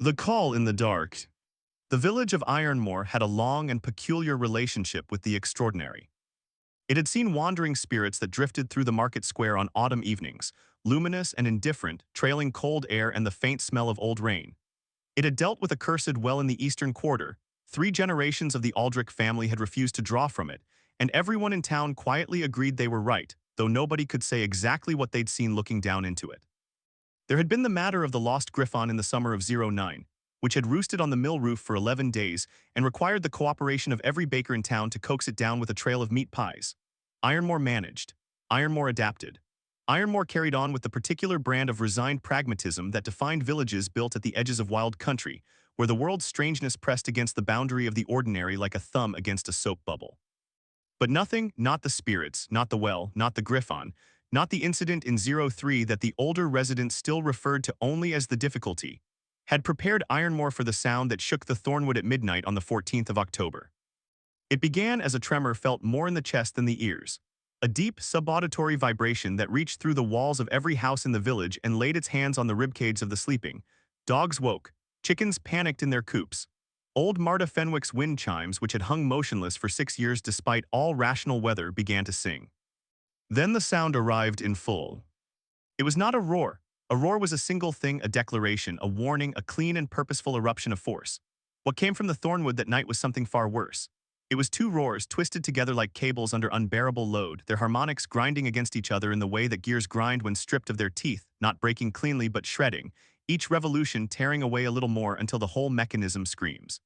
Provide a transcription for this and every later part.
The Call in the Dark. The village of Ironmore had a long and peculiar relationship with the extraordinary. It had seen wandering spirits that drifted through the market square on autumn evenings, luminous and indifferent, trailing cold air and the faint smell of old rain. It had dealt with a cursed well in the eastern quarter. 3 generations of the Aldrich family had refused to draw from it, and everyone in town quietly agreed they were right, though nobody could say exactly what they'd seen looking down into it. There had been the matter of the lost griffon in the summer of '09, which had roosted on the mill roof for 11 days and required the cooperation of every baker in town to coax it down with a trail of meat pies. Ironmore managed. Ironmore adapted. Ironmore carried on with the particular brand of resigned pragmatism that defined villages built at the edges of wild country, where the world's strangeness pressed against the boundary of the ordinary like a thumb against a soap bubble. But nothing, not the spirits, not the well, not the griffon, not the incident in '03 that the older residents still referred to only as the difficulty, had prepared Ironmore for the sound that shook the Thornwood at midnight on the 14th of October. It began as a tremor felt more in the chest than the ears, a deep, subauditory vibration that reached through the walls of every house in the village and laid its hands on the ribcage of the sleeping. Dogs woke, chickens panicked in their coops. Old Marta Fenwick's wind chimes, which had hung motionless for 6 years despite all rational weather, began to sing. Then the sound arrived in full. It was not a roar. A roar was a single thing, a declaration, a warning, a clean and purposeful eruption of force. What came from the Thornwood that night was something far worse. It was 2 roars twisted together like cables under unbearable load, their harmonics grinding against each other in the way that gears grind when stripped of their teeth, not breaking cleanly but shredding, each revolution tearing away a little more until the whole mechanism screams.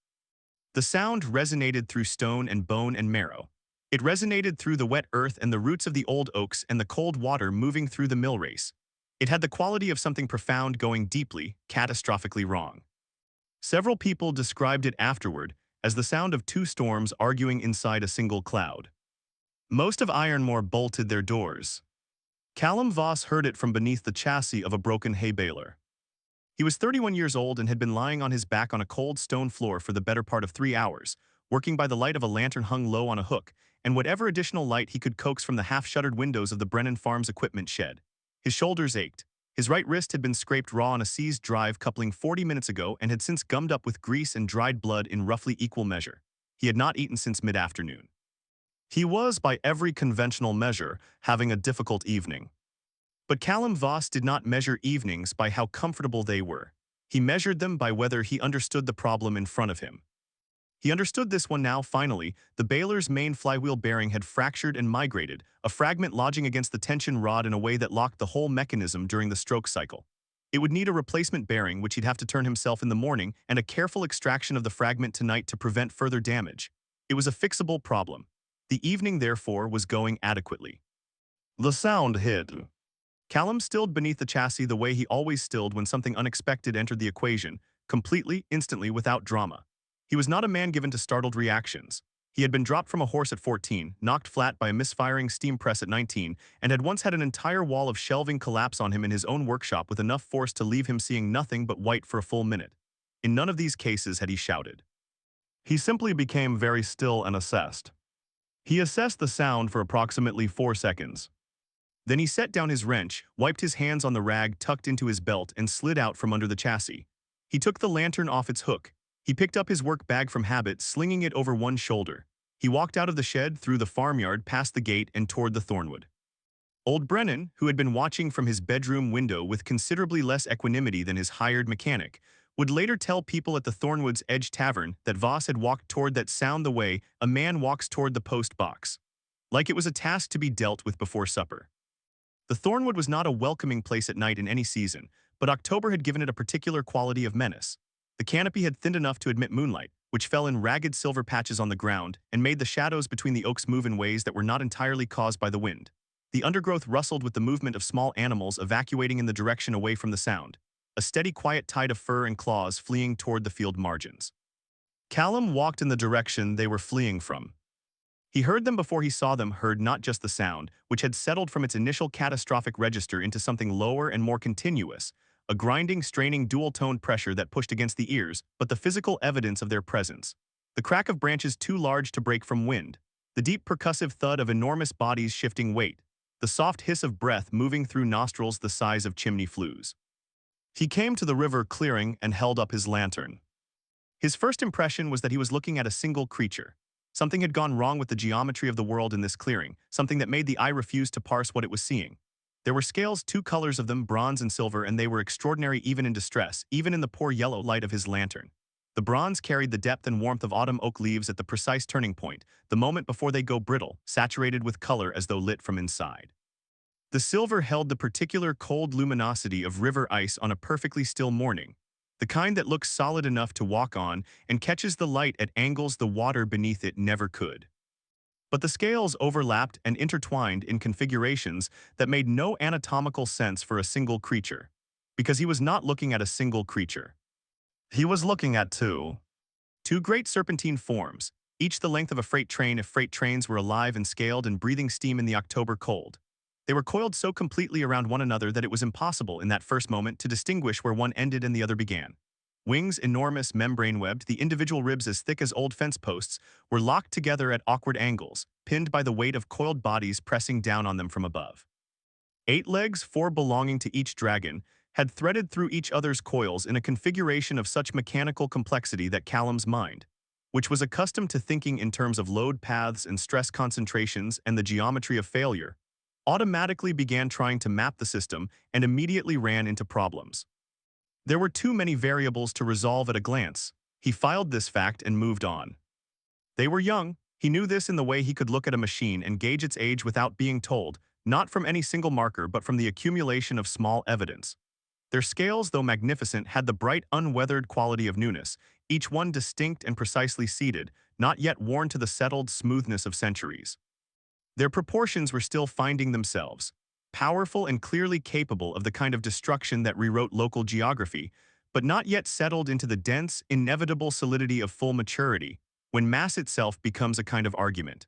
The sound resonated through stone and bone and marrow. It resonated through the wet earth and the roots of the old oaks and the cold water moving through the mill race. It had the quality of something profound going deeply, catastrophically wrong. Several people described it afterward as the sound of 2 storms arguing inside a single cloud. Most of Ironmore bolted their doors. Callum Voss heard it from beneath the chassis of a broken hay baler. He was 31 years old and had been lying on his back on a cold stone floor for the better part of 3 hours, working by the light of a lantern hung low on a hook, and whatever additional light he could coax from the half-shuttered windows of the Brennan Farms equipment shed. His shoulders ached. His right wrist had been scraped raw on a seized drive coupling 40 minutes ago and had since gummed up with grease and dried blood in roughly equal measure. He had not eaten since mid-afternoon. He was, by every conventional measure, having a difficult evening. But Callum Voss did not measure evenings by how comfortable they were. He measured them by whether he understood the problem in front of him. He understood this one now, finally. The baler's main flywheel bearing had fractured and migrated, a fragment lodging against the tension rod in a way that locked the whole mechanism during the stroke cycle. It would need a replacement bearing, which he'd have to turn himself in the morning, and a careful extraction of the fragment tonight to prevent further damage. It was a fixable problem. The evening, therefore, was going adequately. The sound hid. Callum stilled beneath the chassis the way he always stilled when something unexpected entered the equation, completely, instantly, without drama. He was not a man given to startled reactions. He had been dropped from a horse at 14, knocked flat by a misfiring steam press at 19, and had once had an entire wall of shelving collapse on him in his own workshop with enough force to leave him seeing nothing but white for a full minute. In none of these cases had he shouted. He simply became very still and assessed. He assessed the sound for approximately 4 seconds. Then he set down his wrench, wiped his hands on the rag tucked into his belt, and slid out from under the chassis. He took the lantern off its hook. He picked up his work bag from habit, slinging it over one shoulder. He walked out of the shed, through the farmyard, past the gate, and toward the Thornwood. Old Brennan, who had been watching from his bedroom window with considerably less equanimity than his hired mechanic, would later tell people at the Thornwood's Edge Tavern that Voss had walked toward that sound the way a man walks toward the post box, like it was a task to be dealt with before supper. The Thornwood was not a welcoming place at night in any season, but October had given it a particular quality of menace. The canopy had thinned enough to admit moonlight, which fell in ragged silver patches on the ground and made the shadows between the oaks move in ways that were not entirely caused by the wind. The undergrowth rustled with the movement of small animals evacuating in the direction away from the sound, a steady quiet tide of fur and claws fleeing toward the field margins. Callum walked in the direction they were fleeing from. He heard them before he saw them, heard not just the sound, which had settled from its initial catastrophic register into something lower and more continuous, a grinding, straining, dual-toned pressure that pushed against the ears, but the physical evidence of their presence. The crack of branches too large to break from wind, the deep percussive thud of enormous bodies shifting weight, the soft hiss of breath moving through nostrils the size of chimney flues. He came to the river clearing and held up his lantern. His first impression was that he was looking at a single creature. Something had gone wrong with the geometry of the world in this clearing, something that made the eye refuse to parse what it was seeing. There were scales, two colors of them, bronze and silver, and they were extraordinary even in distress, even in the poor yellow light of his lantern. The bronze carried the depth and warmth of autumn oak leaves at the precise turning point, the moment before they go brittle, saturated with color as though lit from inside. The silver held the particular cold luminosity of river ice on a perfectly still morning, the kind that looks solid enough to walk on and catches the light at angles the water beneath it never could. But the scales overlapped and intertwined in configurations that made no anatomical sense for a single creature, because he was not looking at a single creature. He was looking at two great serpentine forms, each the length of a freight train if freight trains were alive and scaled and breathing steam in the October cold. They were coiled so completely around one another that it was impossible in that first moment to distinguish where one ended and the other began. Wings enormous, membrane-webbed, the individual ribs as thick as old fence posts, were locked together at awkward angles, pinned by the weight of coiled bodies pressing down on them from above. 8 legs, 4 belonging to each dragon, had threaded through each other's coils in a configuration of such mechanical complexity that Callum's mind, which was accustomed to thinking in terms of load paths and stress concentrations and the geometry of failure, automatically began trying to map the system and immediately ran into problems. There were too many variables to resolve at a glance. He filed this fact and moved on. They were young. He knew this in the way he could look at a machine and gauge its age without being told, not from any single marker but from the accumulation of small evidence. Their scales, though magnificent, had the bright, unweathered quality of newness, each one distinct and precisely seated, not yet worn to the settled smoothness of centuries. Their proportions were still finding themselves, powerful and clearly capable of the kind of destruction that rewrote local geography, but not yet settled into the dense, inevitable solidity of full maturity, when mass itself becomes a kind of argument.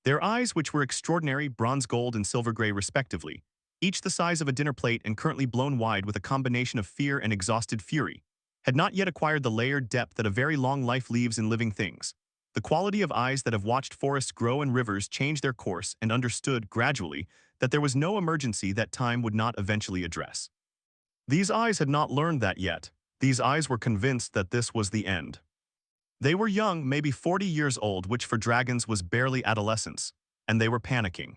Their eyes, which were extraordinary, bronze gold and silver gray respectively, each the size of a dinner plate and currently blown wide with a combination of fear and exhausted fury, had not yet acquired the layered depth that a very long life leaves in living things. The quality of eyes that have watched forests grow and rivers change their course and understood, gradually, that there was no emergency that time would not eventually address. These eyes had not learned that yet. These eyes were convinced that this was the end. They were young, maybe 40 years old, which for dragons was barely adolescence, and they were panicking.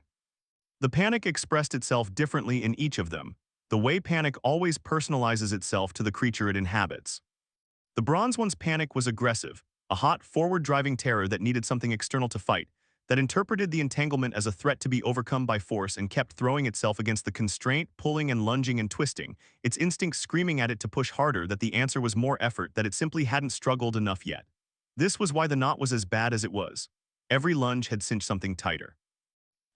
The panic expressed itself differently in each of them, the way panic always personalizes itself to the creature it inhabits. The bronze one's panic was aggressive, a hot, forward-driving terror that needed something external to fight, that interpreted the entanglement as a threat to be overcome by force and kept throwing itself against the constraint, pulling and lunging and twisting, its instincts screaming at it to push harder, that the answer was more effort, that it simply hadn't struggled enough yet. This was why the knot was as bad as it was. Every lunge had cinched something tighter.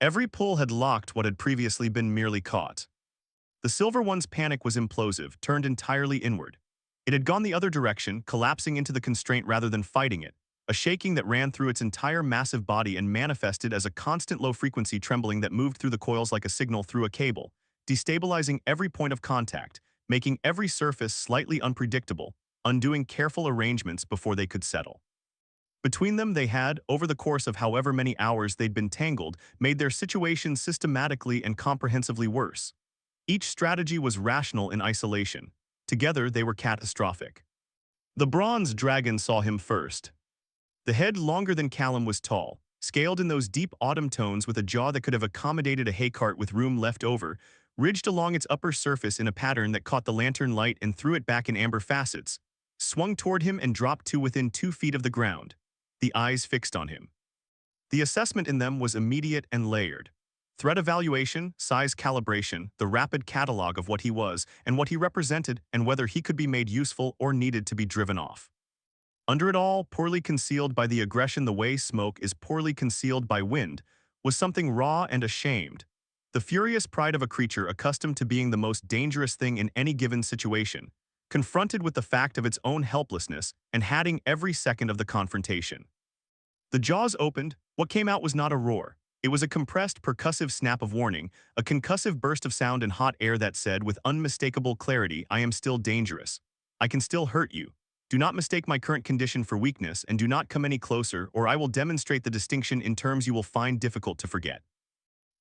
Every pull had locked what had previously been merely caught. The silver one's panic was implosive, turned entirely inward. It had gone the other direction, collapsing into the constraint rather than fighting it, a shaking that ran through its entire massive body and manifested as a constant low-frequency trembling that moved through the coils like a signal through a cable, destabilizing every point of contact, making every surface slightly unpredictable, undoing careful arrangements before they could settle. Between them, they had, over the course of however many hours they'd been tangled, made their situation systematically and comprehensively worse. Each strategy was rational in isolation. Together, they were catastrophic. The bronze dragon saw him first. The head, longer than Callum, was tall, scaled in those deep autumn tones with a jaw that could have accommodated a hay cart with room left over, ridged along its upper surface in a pattern that caught the lantern light and threw it back in amber facets, swung toward him and dropped to within 2 feet of the ground, the eyes fixed on him. The assessment in them was immediate and layered. Threat evaluation, size calibration, the rapid catalog of what he was and what he represented and whether he could be made useful or needed to be driven off. Under it all, poorly concealed by the aggression the way smoke is poorly concealed by wind, was something raw and ashamed. The furious pride of a creature accustomed to being the most dangerous thing in any given situation, confronted with the fact of its own helplessness and hating every second of the confrontation. The jaws opened. What came out was not a roar. It was a compressed, percussive snap of warning, a concussive burst of sound and hot air that said with unmistakable clarity, I am still dangerous. I can still hurt you. Do not mistake my current condition for weakness and do not come any closer or I will demonstrate the distinction in terms you will find difficult to forget.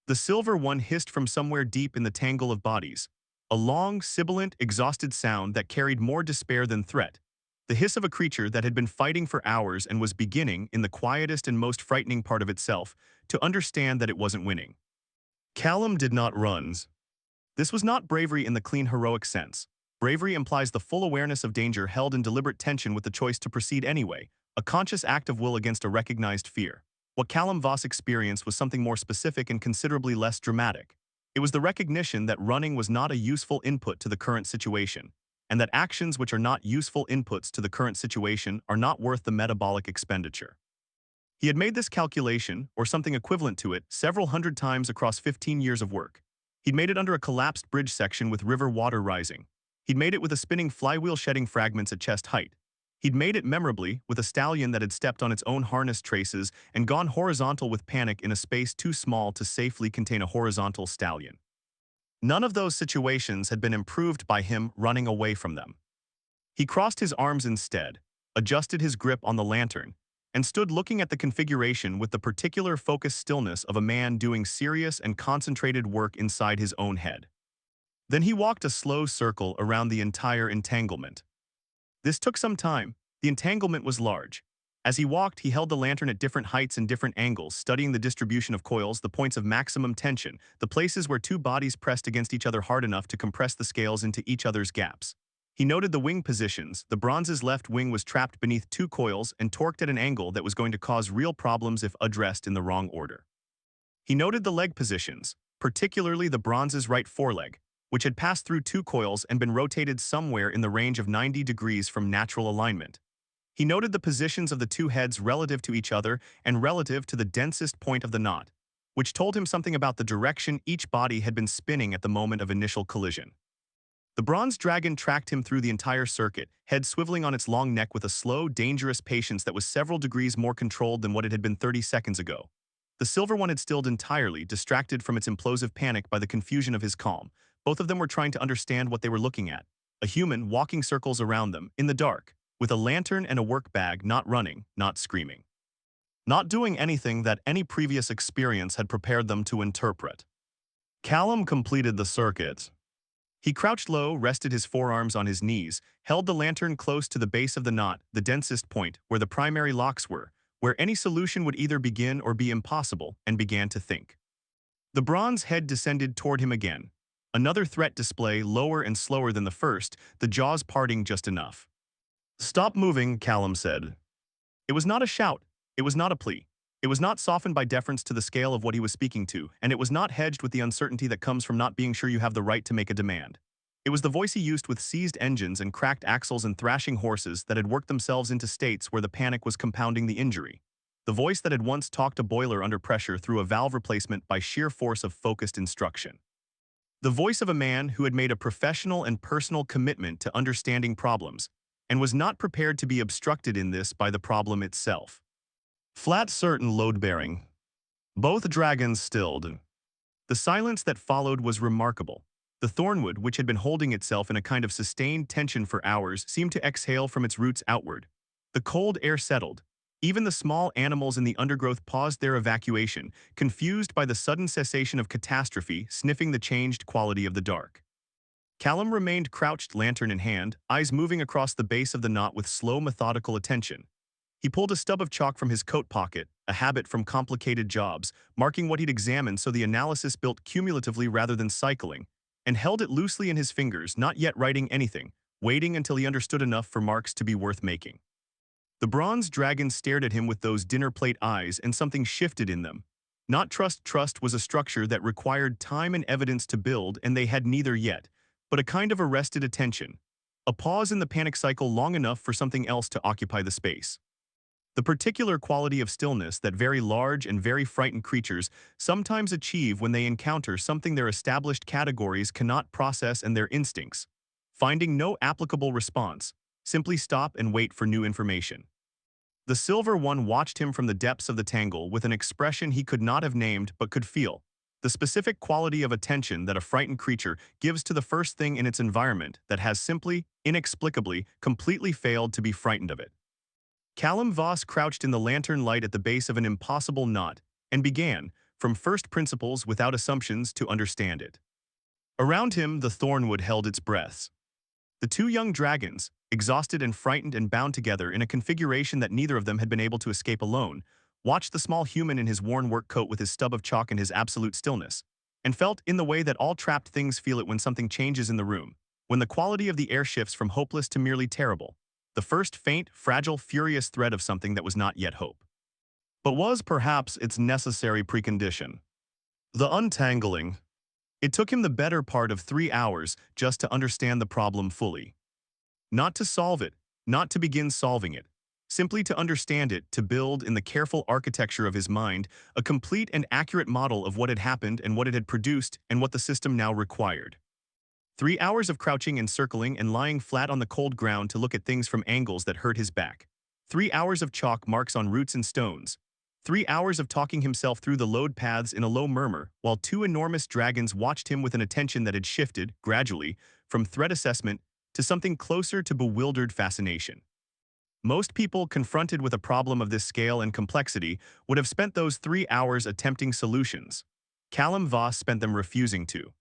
The silver one hissed from somewhere deep in the tangle of bodies. A long, sibilant, exhausted sound that carried more despair than threat. The hiss of a creature that had been fighting for hours and was beginning, in the quietest and most frightening part of itself, to understand that it wasn't winning. Callum did not run. This was not bravery in the clean heroic sense. Bravery implies the full awareness of danger held in deliberate tension with the choice to proceed anyway, a conscious act of will against a recognized fear. What Callum Voss experienced was something more specific and considerably less dramatic. It was the recognition that running was not a useful input to the current situation, and that actions which are not useful inputs to the current situation are not worth the metabolic expenditure. He had made this calculation, or something equivalent to it, several hundred times across 15 years of work. He'd made it under a collapsed bridge section with river water rising. He'd made it with a spinning flywheel shedding fragments at chest height. He'd made it memorably with a stallion that had stepped on its own harness traces and gone horizontal with panic in a space too small to safely contain a horizontal stallion. None of those situations had been improved by him running away from them. He crossed his arms instead, adjusted his grip on the lantern, and stood looking at the configuration with the particular focused stillness of a man doing serious and concentrated work inside his own head. Then he walked a slow circle around the entire entanglement. This took some time. The entanglement was large. As he walked, he held the lantern at different heights and different angles, studying the distribution of coils, the points of maximum tension, the places where two bodies pressed against each other hard enough to compress the scales into each other's gaps. He noted the wing positions. The bronze's left wing was trapped beneath two coils and torqued at an angle that was going to cause real problems if addressed in the wrong order. He noted the leg positions, particularly the bronze's right foreleg, which had passed through two coils and been rotated somewhere in the range of 90 degrees from natural alignment. He noted the positions of the two heads relative to each other and relative to the densest point of the knot, which told him something about the direction each body had been spinning at the moment of initial collision. The bronze dragon tracked him through the entire circuit, head swiveling on its long neck with a slow, dangerous patience that was several degrees more controlled than what it had been 30 seconds ago. The silver one had stilled entirely, distracted from its implosive panic by the confusion of his calm. Both of them were trying to understand what they were looking at. A human walking circles around them, in the dark, with a lantern and a work bag, not running, not screaming. Not doing anything that any previous experience had prepared them to interpret. Callum completed the circuit. He crouched low, rested his forearms on his knees, held the lantern close to the base of the knot, the densest point, where the primary locks were, where any solution would either begin or be impossible, and began to think. The bronze head descended toward him again. Another threat display, lower and slower than the first, the jaws parting just enough. "Stop moving," Callum said. It was not a shout. It was not a plea. It was not softened by deference to the scale of what he was speaking to, and it was not hedged with the uncertainty that comes from not being sure you have the right to make a demand. It was the voice he used with seized engines and cracked axles and thrashing horses that had worked themselves into states where the panic was compounding the injury. The voice that had once talked a boiler under pressure through a valve replacement by sheer force of focused instruction. The voice of a man who had made a professional and personal commitment to understanding problems, and was not prepared to be obstructed in this by the problem itself. Flat, certain, load-bearing. Both dragons stilled. The silence that followed was remarkable. The thornwood, which had been holding itself in a kind of sustained tension for hours, seemed to exhale from its roots outward. The cold air settled. Even the small animals in the undergrowth paused their evacuation, confused by the sudden cessation of catastrophe, sniffing the changed quality of the dark. Callum remained crouched, lantern in hand, eyes moving across the base of the knot with slow, methodical attention. He pulled a stub of chalk from his coat pocket, a habit from complicated jobs, marking what he'd examined so the analysis built cumulatively rather than cycling, and held it loosely in his fingers, not yet writing anything, waiting until he understood enough for marks to be worth making. The bronze dragon stared at him with those dinner plate eyes, and something shifted in them. Not trust. Trust was a structure that required time and evidence to build, and they had neither yet, but a kind of arrested attention. A pause in the panic cycle long enough for something else to occupy the space. The particular quality of stillness that very large and very frightened creatures sometimes achieve when they encounter something their established categories cannot process and their instincts. Finding no applicable response, simply stop and wait for new information. The silver one watched him from the depths of the tangle with an expression he could not have named but could feel. The specific quality of attention that a frightened creature gives to the first thing in its environment that has simply, inexplicably, completely failed to be frightened of it. Callum Voss crouched in the lantern light at the base of an impossible knot and began, from first principles without assumptions, to understand it. Around him, the thornwood held its breaths. The two young dragons, exhausted and frightened and bound together in a configuration that neither of them had been able to escape alone, watched the small human in his worn work coat with his stub of chalk and his absolute stillness, and felt in the way that all trapped things feel it when something changes in the room, when the quality of the air shifts from hopeless to merely terrible, the first faint, fragile, furious thread of something that was not yet hope, but was perhaps its necessary precondition. The untangling. It took him the better part of 3 hours just to understand the problem fully. Not to solve it, not to begin solving it, simply to understand it, to build in the careful architecture of his mind a complete and accurate model of what had happened and what it had produced and what the system now required. 3 hours of crouching and circling and lying flat on the cold ground to look at things from angles that hurt his back. 3 hours of chalk marks on roots and stones. 3 hours of talking himself through the lode paths in a low murmur, while two enormous dragons watched him with an attention that had shifted, gradually, from threat assessment to something closer to bewildered fascination. Most people confronted with a problem of this scale and complexity would have spent those 3 hours attempting solutions. Callum Voss spent them refusing to.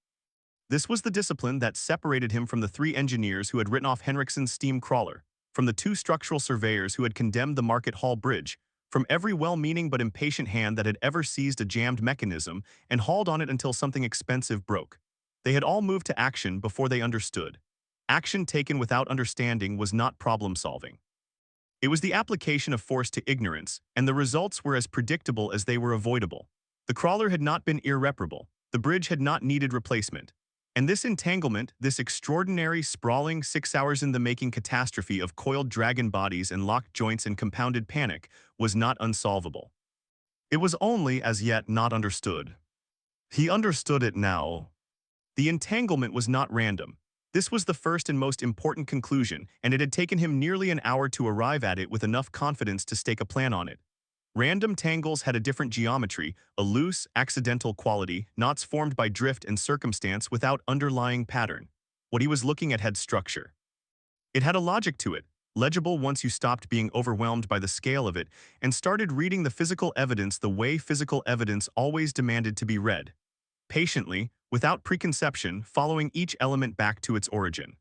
This was the discipline that separated him from the 3 engineers who had written off Henriksen's steam crawler, from the 2 structural surveyors who had condemned the Market Hall Bridge, from every well-meaning but impatient hand that had ever seized a jammed mechanism and hauled on it until something expensive broke. They had all moved to action before they understood. Action taken without understanding was not problem-solving. It was the application of force to ignorance, and the results were as predictable as they were avoidable. The crawler had not been irreparable. The bridge had not needed replacement. And this entanglement, this extraordinary, sprawling, 6 hours in the making catastrophe of coiled dragon bodies and locked joints and compounded panic, was not unsolvable. It was only as yet not understood. He understood it now. The entanglement was not random. This was the first and most important conclusion, and it had taken him nearly an hour to arrive at it with enough confidence to stake a plan on it. Random tangles had a different geometry, a loose, accidental quality, knots formed by drift and circumstance without underlying pattern. What he was looking at had structure. It had a logic to it, legible once you stopped being overwhelmed by the scale of it and started reading the physical evidence the way physical evidence always demanded to be read. Patiently, without preconception, following each element back to its origin.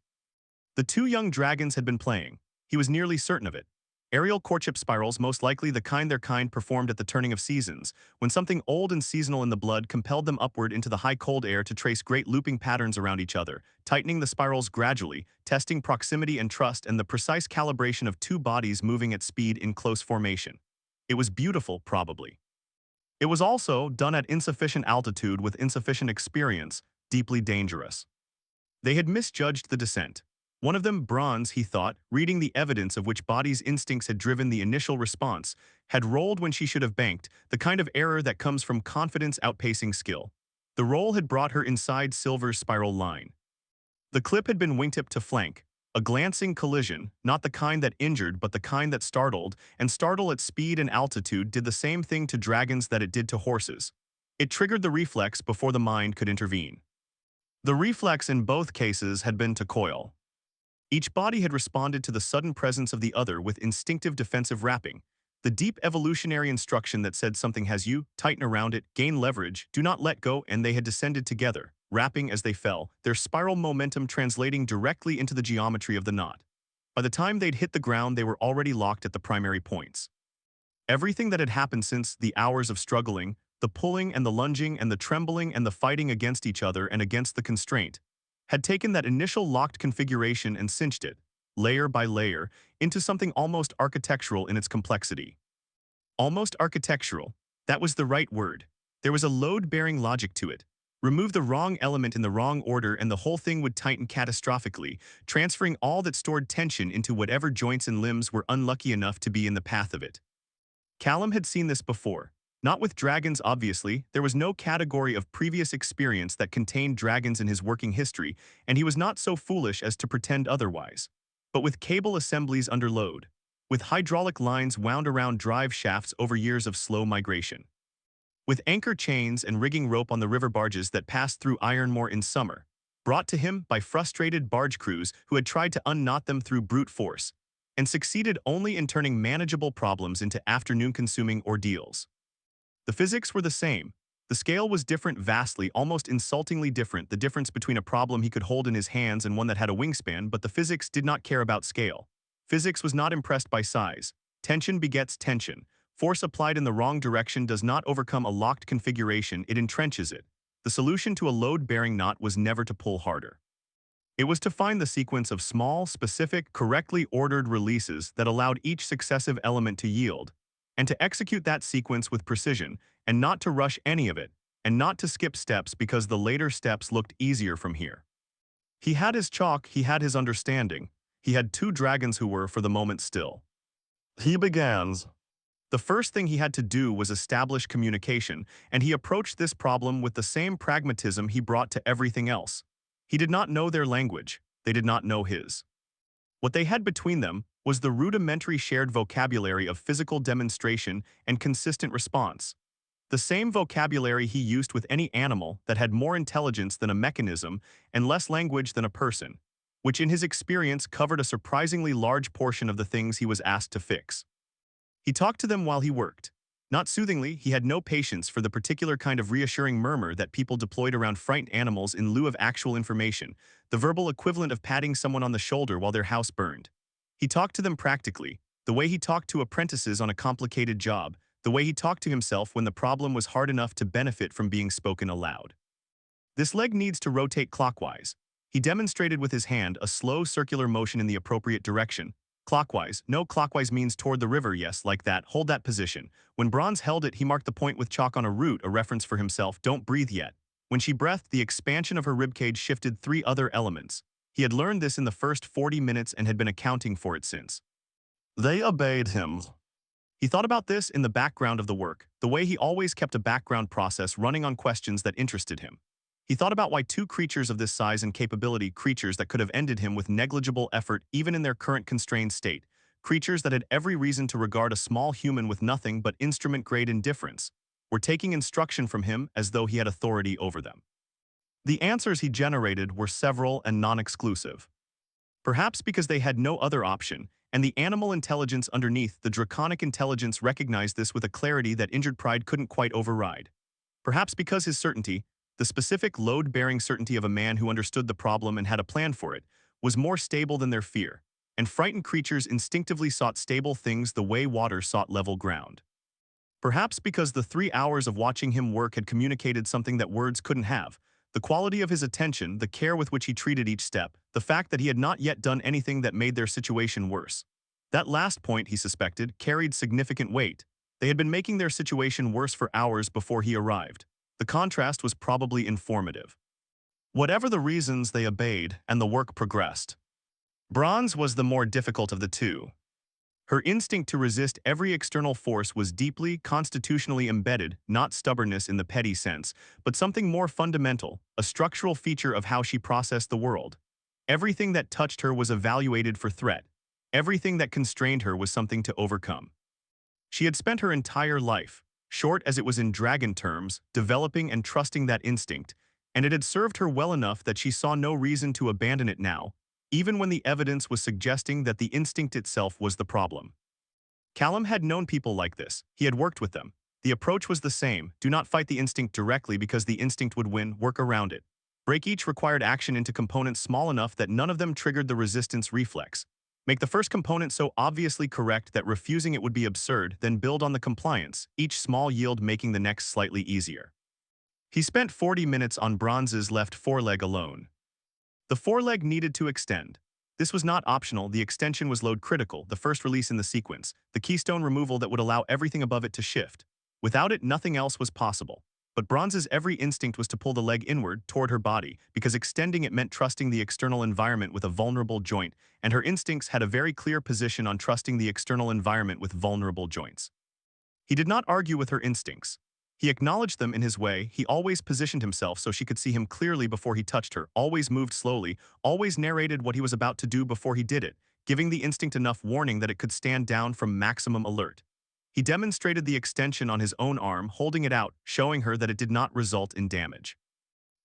The 2 young dragons had been playing. He was nearly certain of it. Aerial courtship spirals, most likely the kind their kind performed at the turning of seasons, when something old and seasonal in the blood compelled them upward into the high cold air to trace great looping patterns around each other, tightening the spirals gradually, testing proximity and trust and the precise calibration of 2 bodies moving at speed in close formation. It was beautiful, probably. It was also, done at insufficient altitude with insufficient experience, deeply dangerous. They had misjudged the descent. One of them, Bronze, he thought, reading the evidence of which body's instincts had driven the initial response, had rolled when she should have banked, the kind of error that comes from confidence outpacing skill. The roll had brought her inside Silver's spiral line. The clip had been wingtip to flank, a glancing collision, not the kind that injured but the kind that startled, and startle at speed and altitude did the same thing to dragons that it did to horses. It triggered the reflex before the mind could intervene. The reflex in both cases had been to coil. Each body had responded to the sudden presence of the other with instinctive defensive wrapping, the deep evolutionary instruction that said something has you, tighten around it, gain leverage, do not let go, and they had descended together, wrapping as they fell, their spiral momentum translating directly into the geometry of the knot. By the time they'd hit the ground, they were already locked at the primary points. Everything that had happened since the hours of struggling, the pulling and the lunging and the trembling and the fighting against each other and against the constraint, had taken that initial locked configuration and cinched it, layer by layer, into something almost architectural in its complexity. Almost architectural, that was the right word. There was a load-bearing logic to it. Remove the wrong element in the wrong order and the whole thing would tighten catastrophically, transferring all that stored tension into whatever joints and limbs were unlucky enough to be in the path of it. Callum had seen this before. Not with dragons, obviously. There was no category of previous experience that contained dragons in his working history, and he was not so foolish as to pretend otherwise. But with cable assemblies under load, with hydraulic lines wound around drive shafts over years of slow migration, with anchor chains and rigging rope on the river barges that passed through Ironmore in summer, brought to him by frustrated barge crews who had tried to unknot them through brute force, and succeeded only in turning manageable problems into afternoon-consuming ordeals. The physics were the same. The scale was different vastly, almost insultingly different, the difference between a problem he could hold in his hands and one that had a wingspan, but the physics did not care about scale. Physics was not impressed by size. Tension begets tension. Force applied in the wrong direction does not overcome a locked configuration, it entrenches it. The solution to a load-bearing knot was never to pull harder. It was to find the sequence of small, specific, correctly ordered releases that allowed each successive element to yield, and to execute that sequence with precision, and not to rush any of it, and not to skip steps because the later steps looked easier from here. He had his chalk, he had his understanding. He had two dragons who were, for the moment, still. He begins. The first thing he had to do was establish communication, and he approached this problem with the same pragmatism he brought to everything else. He did not know their language, they did not know his. What they had between them was the rudimentary shared vocabulary of physical demonstration and consistent response. The same vocabulary he used with any animal that had more intelligence than a mechanism and less language than a person, which in his experience covered a surprisingly large portion of the things he was asked to fix. He talked to them while he worked. Not soothingly, he had no patience for the particular kind of reassuring murmur that people deployed around frightened animals in lieu of actual information, the verbal equivalent of patting someone on the shoulder while their house burned. He talked to them practically, the way he talked to apprentices on a complicated job, the way he talked to himself when the problem was hard enough to benefit from being spoken aloud. This leg needs to rotate clockwise. He demonstrated with his hand a slow circular motion in the appropriate direction. Clockwise. No, clockwise means toward the river, yes, like that. Hold that position. When Bronze held it, he marked the point with chalk on a root, a reference for himself. Don't breathe yet. When she breathed, the expansion of her ribcage shifted 3 other elements. He had learned this in the first 40 minutes and had been accounting for it since. They obeyed him. He thought about this in the background of the work, the way he always kept a background process running on questions that interested him. He thought about why 2 creatures of this size and capability, creatures that could have ended him with negligible effort even in their current constrained state, creatures that had every reason to regard a small human with nothing but instrument-grade indifference, were taking instruction from him as though he had authority over them. The answers he generated were several and non-exclusive. Perhaps because they had no other option, and the animal intelligence underneath the draconic intelligence recognized this with a clarity that injured pride couldn't quite override. Perhaps because his certainty, the specific load-bearing certainty of a man who understood the problem and had a plan for it, was more stable than their fear, and frightened creatures instinctively sought stable things the way water sought level ground. Perhaps because the 3 hours of watching him work had communicated something that words couldn't have, the quality of his attention, the care with which he treated each step, the fact that he had not yet done anything that made their situation worse. That last point, he suspected, carried significant weight. They had been making their situation worse for hours before he arrived. The contrast was probably informative. Whatever the reasons, they obeyed, and the work progressed. Bronze was the more difficult of the two. Her instinct to resist every external force was deeply, constitutionally embedded, not stubbornness in the petty sense, but something more fundamental, a structural feature of how she processed the world. Everything that touched her was evaluated for threat. Everything that constrained her was something to overcome. She had spent her entire life, short as it was in dragon terms, developing and trusting that instinct, and it had served her well enough that she saw no reason to abandon it now, even when the evidence was suggesting that the instinct itself was the problem. Callum had known people like this. He had worked with them. The approach was the same: do not fight the instinct directly because the instinct would win, work around it. Break each required action into components small enough that none of them triggered the resistance reflex. Make the first component so obviously correct that refusing it would be absurd, then build on the compliance, each small yield making the next slightly easier. He spent 40 minutes on Bronze's left foreleg alone. The foreleg needed to extend. This was not optional, the extension was load critical, the first release in the sequence, the keystone removal that would allow everything above it to shift. Without it, nothing else was possible. But Bronze's every instinct was to pull the leg inward, toward her body, because extending it meant trusting the external environment with a vulnerable joint, and her instincts had a very clear position on trusting the external environment with vulnerable joints. He did not argue with her instincts. He acknowledged them in his way. He always positioned himself so she could see him clearly before he touched her, always moved slowly, always narrated what he was about to do before he did it, giving the instinct enough warning that it could stand down from maximum alert. He demonstrated the extension on his own arm, holding it out, showing her that it did not result in damage.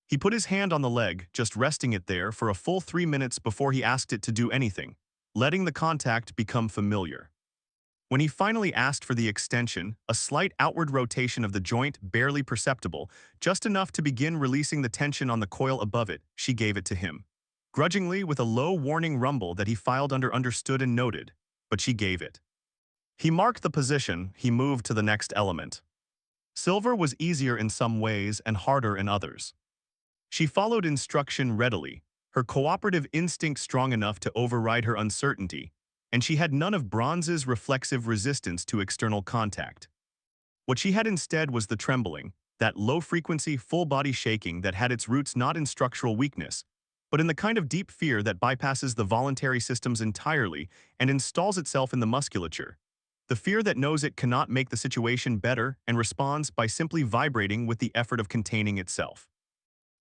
He put his hand on the leg, just resting it there for a full 3 minutes before he asked it to do anything, letting the contact become familiar. When he finally asked for the extension, a slight outward rotation of the joint, barely perceptible, just enough to begin releasing the tension on the coil above it, she gave it to him. Grudgingly, with a low warning rumble that he filed under understood and noted, but she gave it. He marked the position, he moved to the next element. Silver was easier in some ways and harder in others. She followed instruction readily, her cooperative instinct strong enough to override her uncertainty, and she had none of Bronze's reflexive resistance to external contact. What she had instead was the trembling, that low-frequency, full-body shaking that had its roots not in structural weakness, but in the kind of deep fear that bypasses the voluntary systems entirely and installs itself in the musculature. The fear that knows it cannot make the situation better and responds by simply vibrating with the effort of containing itself.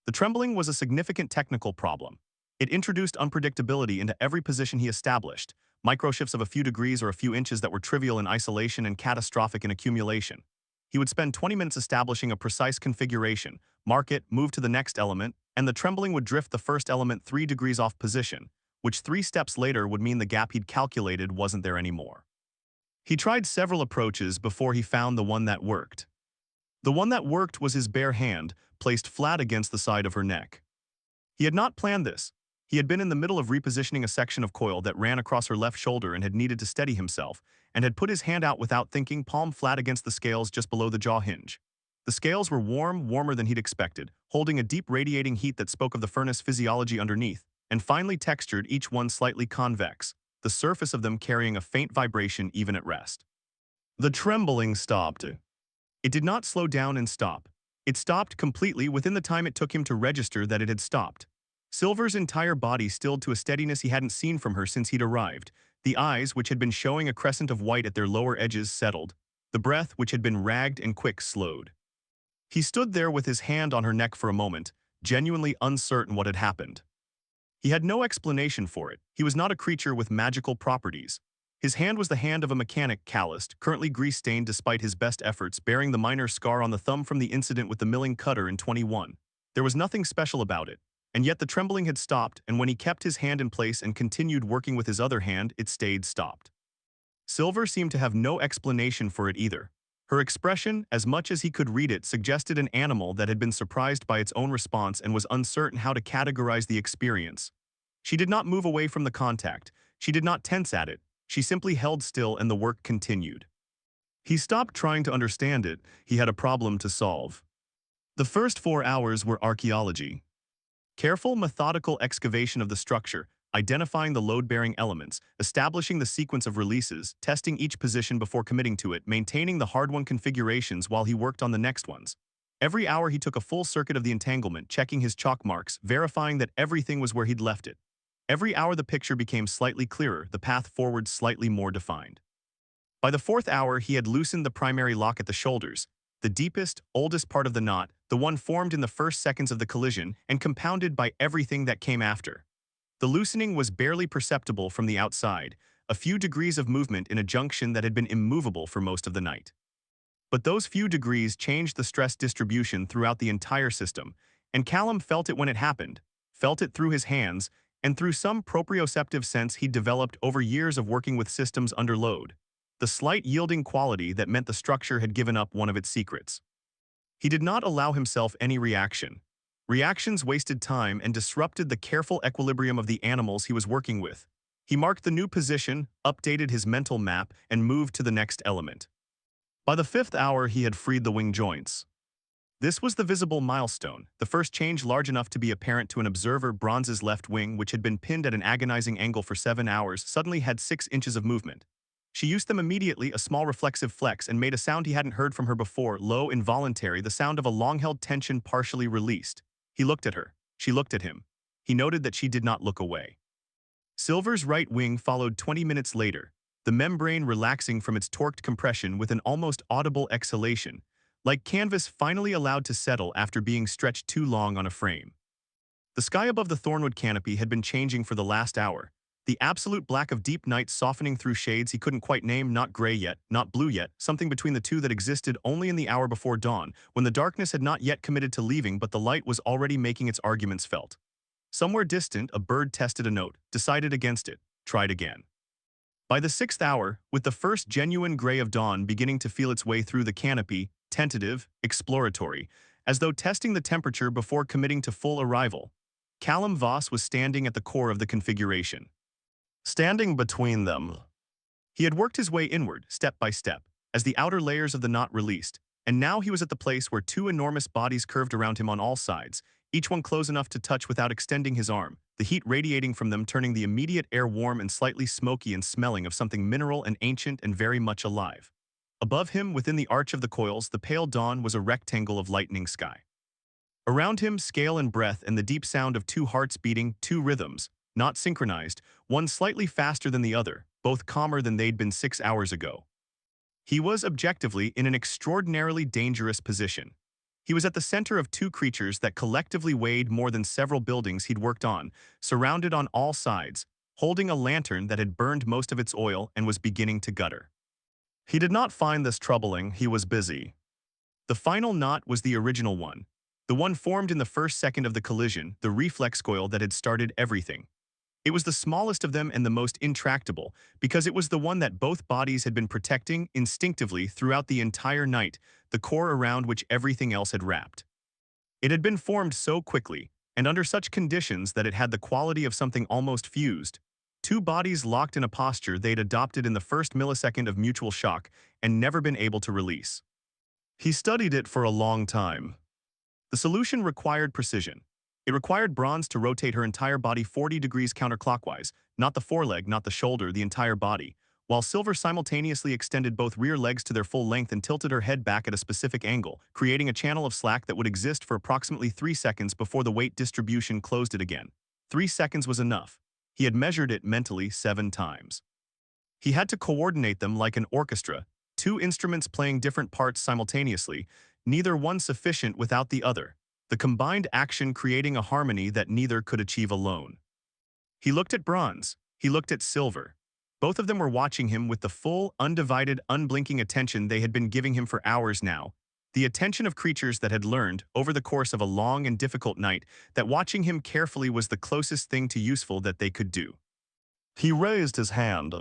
The trembling was a significant technical problem. It introduced unpredictability into every position he established, microshifts of a few degrees or a few inches that were trivial in isolation and catastrophic in accumulation. He would spend 20 minutes establishing a precise configuration, mark it, move to the next element, and the trembling would drift the first element 3 degrees off position, which 3 steps later would mean the gap he'd calculated wasn't there anymore. He tried several approaches before he found the one that worked. The one that worked was his bare hand, placed flat against the side of her neck. He had not planned this. He had been in the middle of repositioning a section of coil that ran across her left shoulder and had needed to steady himself, and had put his hand out without thinking, palm flat against the scales just below the jaw hinge. The scales were warm, warmer than he'd expected, holding a deep radiating heat that spoke of the furnace physiology underneath, and finely textured, each one slightly convex, the surface of them carrying a faint vibration even at rest. The trembling stopped. It did not slow down and stop. It stopped completely within the time it took him to register that it had stopped. Silver's entire body stilled to a steadiness he hadn't seen from her since he'd arrived. The eyes, which had been showing a crescent of white at their lower edges, settled. The breath, which had been ragged and quick, slowed. He stood there with his hand on her neck for a moment, genuinely uncertain what had happened. He had no explanation for it. He was not a creature with magical properties. His hand was the hand of a mechanic, calloused, currently grease-stained despite his best efforts, bearing the minor scar on the thumb from the incident with the milling cutter in 21. There was nothing special about it. And yet the trembling had stopped, and when he kept his hand in place and continued working with his other hand, it stayed stopped. Silver seemed to have no explanation for it either. Her expression, as much as he could read it, suggested an animal that had been surprised by its own response and was uncertain how to categorize the experience. She did not move away from the contact. She did not tense at it. She simply held still and the work continued. He stopped trying to understand it. He had a problem to solve. The first 4 hours were archaeology. Careful, methodical excavation of the structure, identifying the load-bearing elements, establishing the sequence of releases, testing each position before committing to it, maintaining the hard-won configurations while he worked on the next ones. Every hour he took a full circuit of the entanglement, checking his chalk marks, verifying that everything was where he'd left it. Every hour the picture became slightly clearer, the path forward slightly more defined. By the 4th hour he had loosened the primary lock at the shoulders, the deepest, oldest part of the knot, the one formed in the first seconds of the collision and compounded by everything that came after. The loosening was barely perceptible from the outside, a few degrees of movement in a junction that had been immovable for most of the night. But those few degrees changed the stress distribution throughout the entire system, and Callum felt it when it happened, felt it through his hands, and through some proprioceptive sense he'd developed over years of working with systems under load. The slight yielding quality that meant the structure had given up one of its secrets. He did not allow himself any reaction. Reactions wasted time and disrupted the careful equilibrium of the animals he was working with. He marked the new position, updated his mental map, and moved to the next element. By the 5th hour he had freed the wing joints. This was the visible milestone, the first change large enough to be apparent to an observer. Bronze's left wing, which had been pinned at an agonizing angle for 7 hours, suddenly had 6 inches of movement. She used them immediately, a small reflexive flex, and made a sound he hadn't heard from her before, low, involuntary, the sound of a long-held tension partially released. He looked at her. She looked at him. He noted that she did not look away. Silver's right wing followed 20 minutes later, the membrane relaxing from its torqued compression with an almost audible exhalation, like canvas finally allowed to settle after being stretched too long on a frame. The sky above the thornwood canopy had been changing for the last hour, the absolute black of deep night softening through shades he couldn't quite name, not gray yet, not blue yet, something between the two that existed only in the hour before dawn, when the darkness had not yet committed to leaving but the light was already making its arguments felt. Somewhere distant, a bird tested a note, decided against it, tried again. By the 6th hour, with the first genuine gray of dawn beginning to feel its way through the canopy, tentative, exploratory, as though testing the temperature before committing to full arrival, Callum Voss was standing at the core of the configuration. Standing between them. He had worked his way inward, step by step, as the outer layers of the knot released, and now he was at the place where two enormous bodies curved around him on all sides, each one close enough to touch without extending his arm, the heat radiating from them turning the immediate air warm and slightly smoky and smelling of something mineral and ancient and very much alive. Above him, within the arch of the coils, the pale dawn was a rectangle of lightning sky. Around him, scale and breath and the deep sound of two hearts beating, two rhythms, not synchronized, one slightly faster than the other, both calmer than they'd been 6 hours ago. He was, objectively, in an extraordinarily dangerous position. He was at the center of two creatures that collectively weighed more than several buildings he'd worked on, surrounded on all sides, holding a lantern that had burned most of its oil and was beginning to gutter. He did not find this troubling, he was busy. The final knot was the original one, the one formed in the first second of the collision, the reflex coil that had started everything. It was the smallest of them and the most intractable, because it was the one that both bodies had been protecting instinctively throughout the entire night, the core around which everything else had wrapped. It had been formed so quickly, and under such conditions that it had the quality of something almost fused, two bodies locked in a posture they'd adopted in the first millisecond of mutual shock and never been able to release. He studied it for a long time. The solution required precision. It required Bronze to rotate her entire body 40 degrees counterclockwise, not the foreleg, not the shoulder, the entire body, while Silver simultaneously extended both rear legs to their full length and tilted her head back at a specific angle, creating a channel of slack that would exist for approximately 3 seconds before the weight distribution closed it again. 3 seconds was enough. He had measured it mentally 7 times. He had to coordinate them like an orchestra, two instruments playing different parts simultaneously, neither one sufficient without the other, the combined action creating a harmony that neither could achieve alone. He looked at Bronze, he looked at Silver. Both of them were watching him with the full, undivided, unblinking attention they had been giving him for hours now, the attention of creatures that had learned, over the course of a long and difficult night, that watching him carefully was the closest thing to useful that they could do. He raised his hand.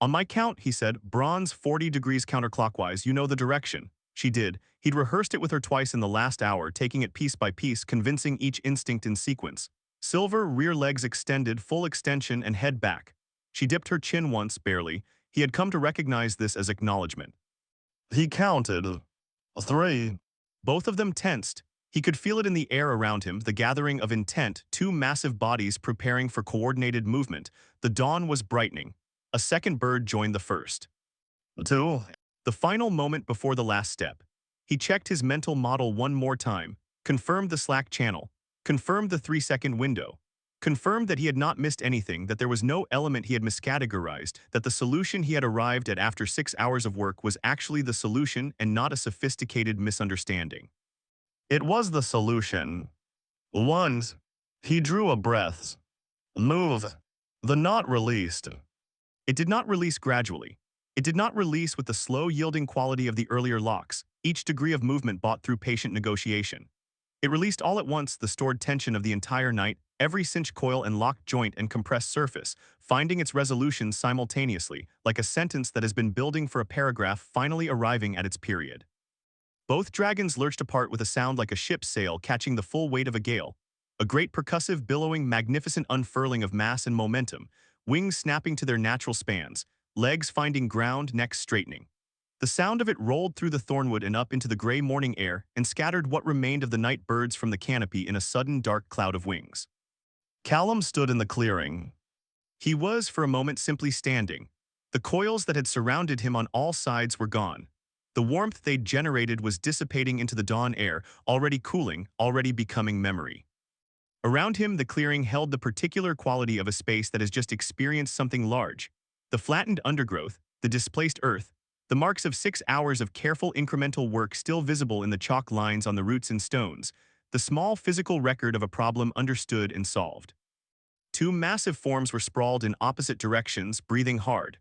On my count, he said, Bronze 40 degrees counterclockwise, you know the direction. She did. He'd rehearsed it with her twice in the last hour, taking it piece by piece, convincing each instinct in sequence. Silver, rear legs extended, full extension and head back. She dipped her chin once, barely. He had come to recognize this as acknowledgement. He counted. 3. Both of them tensed. He could feel it in the air around him, the gathering of intent, two massive bodies preparing for coordinated movement. The dawn was brightening. A second bird joined the first. 2. The final moment before the last step. He checked his mental model one more time, confirmed the slack channel, confirmed the 3-second window, confirmed that he had not missed anything, that there was no element he had miscategorized, that the solution he had arrived at after 6 hours of work was actually the solution and not a sophisticated misunderstanding. It was the solution. 1. He drew a breath. Move. The knot released. It did not release gradually. It did not release with the slow yielding quality of the earlier locks, each degree of movement bought through patient negotiation. It released all at once the stored tension of the entire night, every cinch coil and locked joint and compressed surface, finding its resolution simultaneously, like a sentence that has been building for a paragraph finally arriving at its period. Both dragons lurched apart with a sound like a ship's sail catching the full weight of a gale, a great percussive, billowing, magnificent unfurling of mass and momentum, wings snapping to their natural spans, legs finding ground, necks straightening. The sound of it rolled through the thornwood and up into the gray morning air and scattered what remained of the night birds from the canopy in a sudden dark cloud of wings. Callum stood in the clearing. He was, for a moment, simply standing. The coils that had surrounded him on all sides were gone. The warmth they'd generated was dissipating into the dawn air, already cooling, already becoming memory. Around him, the clearing held the particular quality of a space that has just experienced something large. The flattened undergrowth, the displaced earth, the marks of 6 hours of careful incremental work still visible in the chalk lines on the roots and stones, the small physical record of a problem understood and solved. Two massive forms were sprawled in opposite directions, breathing hard.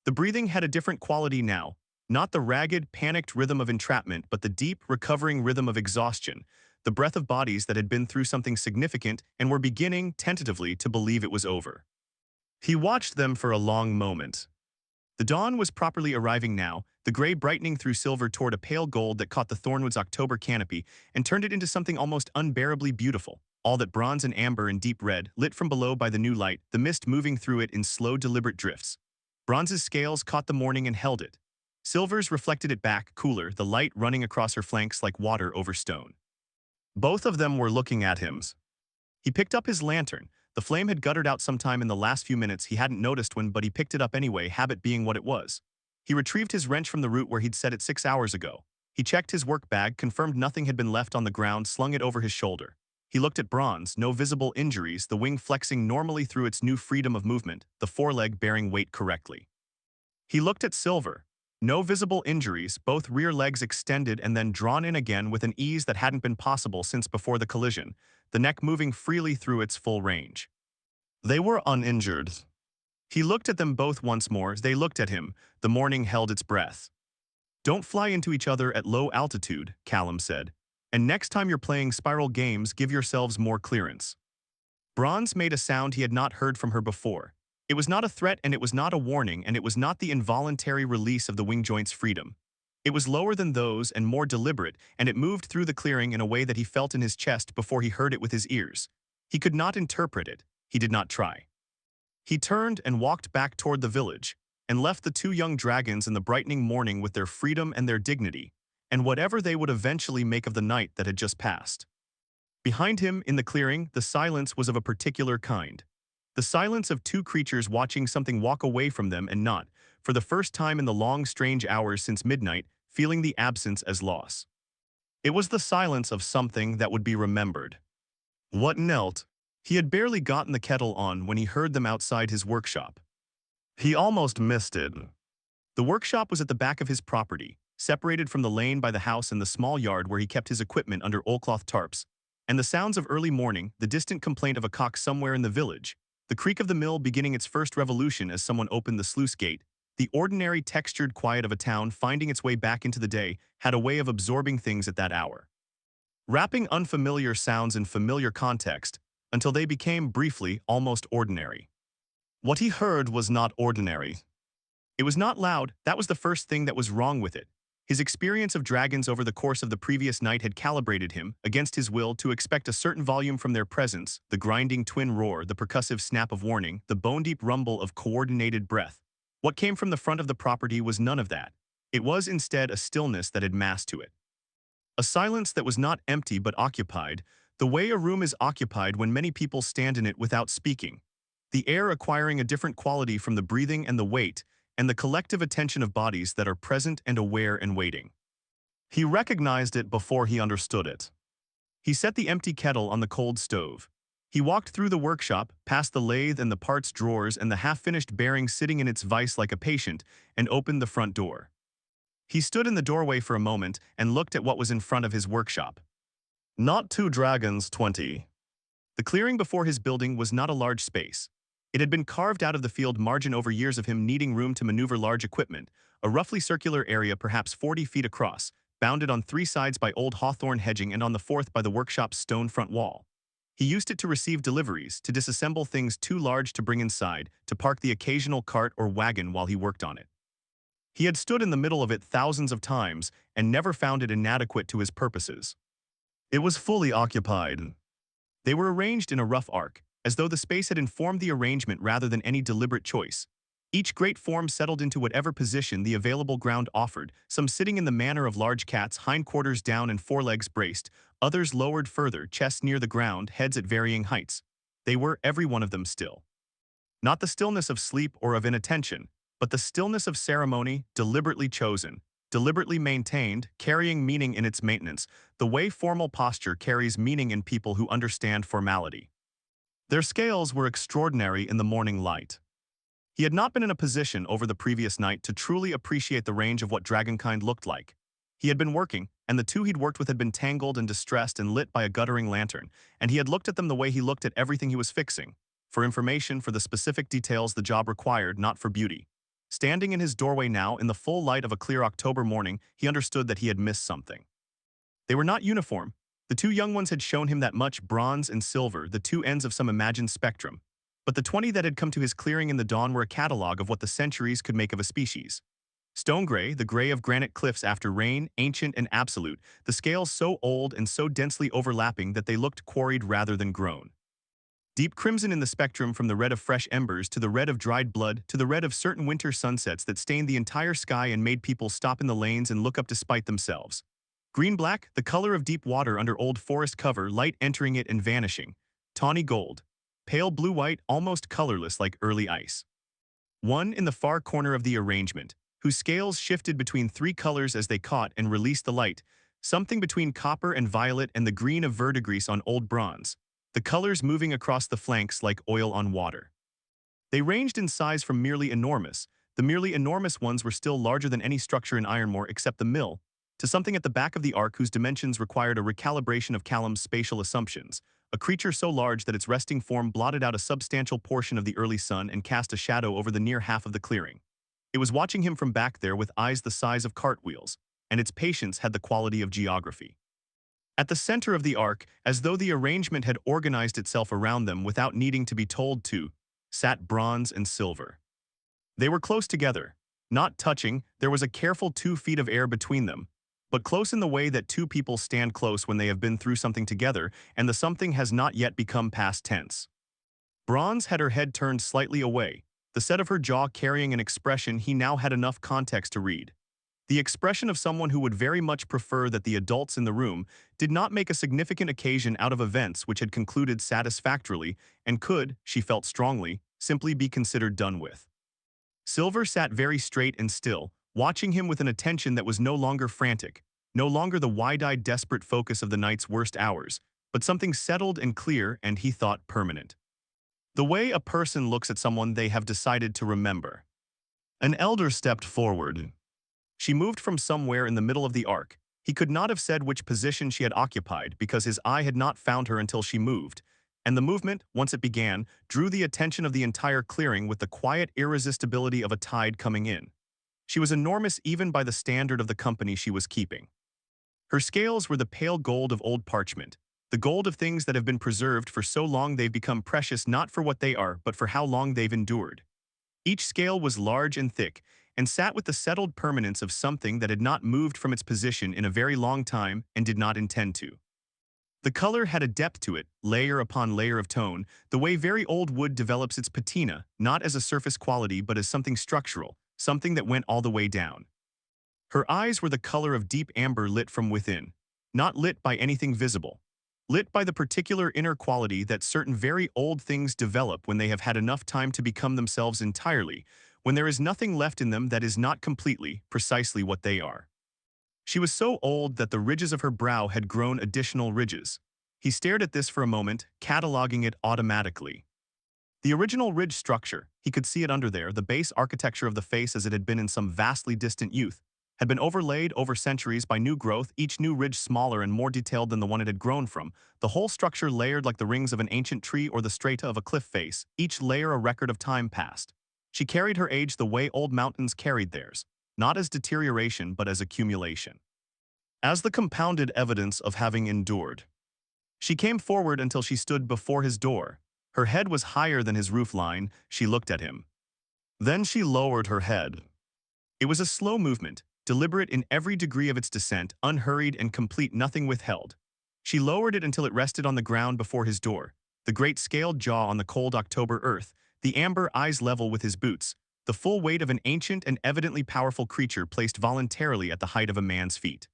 The breathing had a different quality now, not the ragged, panicked rhythm of entrapment, but the deep, recovering rhythm of exhaustion, the breath of bodies that had been through something significant and were beginning, tentatively, to believe it was over. He watched them for a long moment. The dawn was properly arriving now, the gray brightening through silver toward a pale gold that caught the Thornwood's October canopy and turned it into something almost unbearably beautiful, all that bronze and amber and deep red, lit from below by the new light, the mist moving through it in slow, deliberate drifts. Bronze's scales caught the morning and held it. Silver's reflected it back, cooler, the light running across her flanks like water over stone. Both of them were looking at him. He picked up his lantern. The flame had guttered out sometime in the last few minutes. He hadn't noticed when, but he picked it up anyway, habit being what it was. He retrieved his wrench from the root where he'd set it 6 hours ago. He checked his work bag, confirmed nothing had been left on the ground, slung it over his shoulder. He looked at Bronze, no visible injuries, the wing flexing normally through its new freedom of movement, the foreleg bearing weight correctly. He looked at Silver. No visible injuries, both rear legs extended and then drawn in again with an ease that hadn't been possible since before the collision, the neck moving freely through its full range. They were uninjured. He looked at them both once more. They looked at him. The morning held its breath. "Don't fly into each other at low altitude," Callum said. "And next time you're playing spiral games, give yourselves more clearance." Bronze made a sound he had not heard from her before. It was not a threat and it was not a warning and it was not the involuntary release of the wing joint's freedom. It was lower than those and more deliberate, and it moved through the clearing in a way that he felt in his chest before he heard it with his ears. He could not interpret it. He did not try. He turned and walked back toward the village, and left the two young dragons in the brightening morning with their freedom and their dignity, and whatever they would eventually make of the night that had just passed. Behind him, in the clearing, the silence was of a particular kind. The silence of two creatures watching something walk away from them and not, for the first time in the long, strange hours since midnight, feeling the absence as loss. It was the silence of something that would be remembered. What knelt? He had barely gotten the kettle on when he heard them outside his workshop. He almost missed it. The workshop was at the back of his property, separated from the lane by the house and the small yard where he kept his equipment under oilcloth tarps, and the sounds of early morning, the distant complaint of a cock somewhere in the village, the creak of the mill beginning its first revolution as someone opened the sluice gate, the ordinary textured quiet of a town finding its way back into the day had a way of absorbing things at that hour. Wrapping unfamiliar sounds in familiar context until they became briefly almost ordinary. What he heard was not ordinary. It was not loud, that was the first thing that was wrong with it. His experience of dragons over the course of the previous night had calibrated him, against his will, to expect a certain volume from their presence, the grinding twin roar, the percussive snap of warning, the bone-deep rumble of coordinated breath. What came from the front of the property was none of that. It was instead a stillness that had mass to it. A silence that was not empty but occupied, the way a room is occupied when many people stand in it without speaking. The air acquiring a different quality from the breathing and the weight, and the collective attention of bodies that are present and aware and waiting. He recognized it before he understood it. He set the empty kettle on the cold stove. He walked through the workshop, past the lathe and the parts drawers and the half-finished bearing sitting in its vise like a patient, and opened the front door. He stood in the doorway for a moment and looked at what was in front of his workshop. Not 2 dragons, 20. The clearing before his building was not a large space. It had been carved out of the field margin over years of him needing room to maneuver large equipment, a roughly circular area perhaps 40 feet across, bounded on 3 sides by old hawthorn hedging and on the 4th by the workshop's stone front wall. He used it to receive deliveries, to disassemble things too large to bring inside, to park the occasional cart or wagon while he worked on it. He had stood in the middle of it thousands of times and never found it inadequate to his purposes. It was fully occupied. They were arranged in a rough arc, as though the space had informed the arrangement rather than any deliberate choice. Each great form settled into whatever position the available ground offered, some sitting in the manner of large cats, hindquarters down and forelegs braced, others lowered further, chests near the ground, heads at varying heights. They were, every one of them, still. Not the stillness of sleep or of inattention, but the stillness of ceremony, deliberately chosen, deliberately maintained, carrying meaning in its maintenance, the way formal posture carries meaning in people who understand formality. Their scales were extraordinary in the morning light. He had not been in a position over the previous night to truly appreciate the range of what dragonkind looked like. He had been working, and the two he'd worked with had been tangled and distressed and lit by a guttering lantern, and he had looked at them the way he looked at everything he was fixing, for information, for the specific details the job required, not for beauty. Standing in his doorway now, in the full light of a clear October morning, he understood that he had missed something. They were not uniform. The two young ones had shown him that much, bronze and silver, the two ends of some imagined spectrum. But the 20 that had come to his clearing in the dawn were a catalog of what the centuries could make of a species. Stone gray, the gray of granite cliffs after rain, ancient and absolute, the scales so old and so densely overlapping that they looked quarried rather than grown. Deep crimson in the spectrum from the red of fresh embers to the red of dried blood to the red of certain winter sunsets that stained the entire sky and made people stop in the lanes and look up despite themselves. Green-black, the color of deep water under old forest cover, light entering it and vanishing. Tawny gold. Pale blue-white, almost colorless like early ice. One in the far corner of the arrangement, whose scales shifted between three colors as they caught and released the light, something between copper and violet and the green of verdigris on old bronze, the colors moving across the flanks like oil on water. They ranged in size from merely enormous, the merely enormous ones were still larger than any structure in Ironmore except the mill, to something at the back of the ark whose dimensions required a recalibration of Callum's spatial assumptions, a creature so large that its resting form blotted out a substantial portion of the early sun and cast a shadow over the near half of the clearing. It was watching him from back there with eyes the size of cartwheels, and its patience had the quality of geography. At the center of the ark, as though the arrangement had organized itself around them without needing to be told to, sat bronze and silver. They were close together. Not touching, there was a careful 2 feet of air between them, but close in the way that two people stand close when they have been through something together and the something has not yet become past tense. Bronze had her head turned slightly away, the set of her jaw carrying an expression he now had enough context to read. The expression of someone who would very much prefer that the adults in the room did not make a significant occasion out of events which had concluded satisfactorily and could, she felt strongly, simply be considered done with. Silver sat very straight and still, watching him with an attention that was no longer frantic, no longer the wide-eyed desperate focus of the night's worst hours, but something settled and clear and, he thought, permanent. The way a person looks at someone they have decided to remember. An elder stepped forward. She moved from somewhere in the middle of the ark. He could not have said which position she had occupied because his eye had not found her until she moved, and the movement, once it began, drew the attention of the entire clearing with the quiet irresistibility of a tide coming in. She was enormous even by the standard of the company she was keeping. Her scales were the pale gold of old parchment, the gold of things that have been preserved for so long they've become precious not for what they are but for how long they've endured. Each scale was large and thick, and sat with the settled permanence of something that had not moved from its position in a very long time and did not intend to. The color had a depth to it, layer upon layer of tone, the way very old wood develops its patina, not as a surface quality but as something structural, something that went all the way down. Her eyes were the color of deep amber lit from within, not lit by anything visible, lit by the particular inner quality that certain very old things develop when they have had enough time to become themselves entirely, when there is nothing left in them that is not completely, precisely what they are. She was so old that the ridges of her brow had grown additional ridges. He stared at this for a moment, cataloging it automatically. The original ridge structure, he could see it under there, the base architecture of the face as it had been in some vastly distant youth, had been overlaid over centuries by new growth, each new ridge smaller and more detailed than the one it had grown from, the whole structure layered like the rings of an ancient tree or the strata of a cliff face, each layer a record of time past. She carried her age the way old mountains carried theirs, not as deterioration but as accumulation. As the compounded evidence of having endured. She came forward until she stood before his door. Her head was higher than his roofline. She looked at him. Then she lowered her head. It was a slow movement, deliberate in every degree of its descent, unhurried and complete, nothing withheld. She lowered it until it rested on the ground before his door, the great scaled jaw on the cold October earth, the amber eyes level with his boots, the full weight of an ancient and evidently powerful creature placed voluntarily at the height of a man's feet.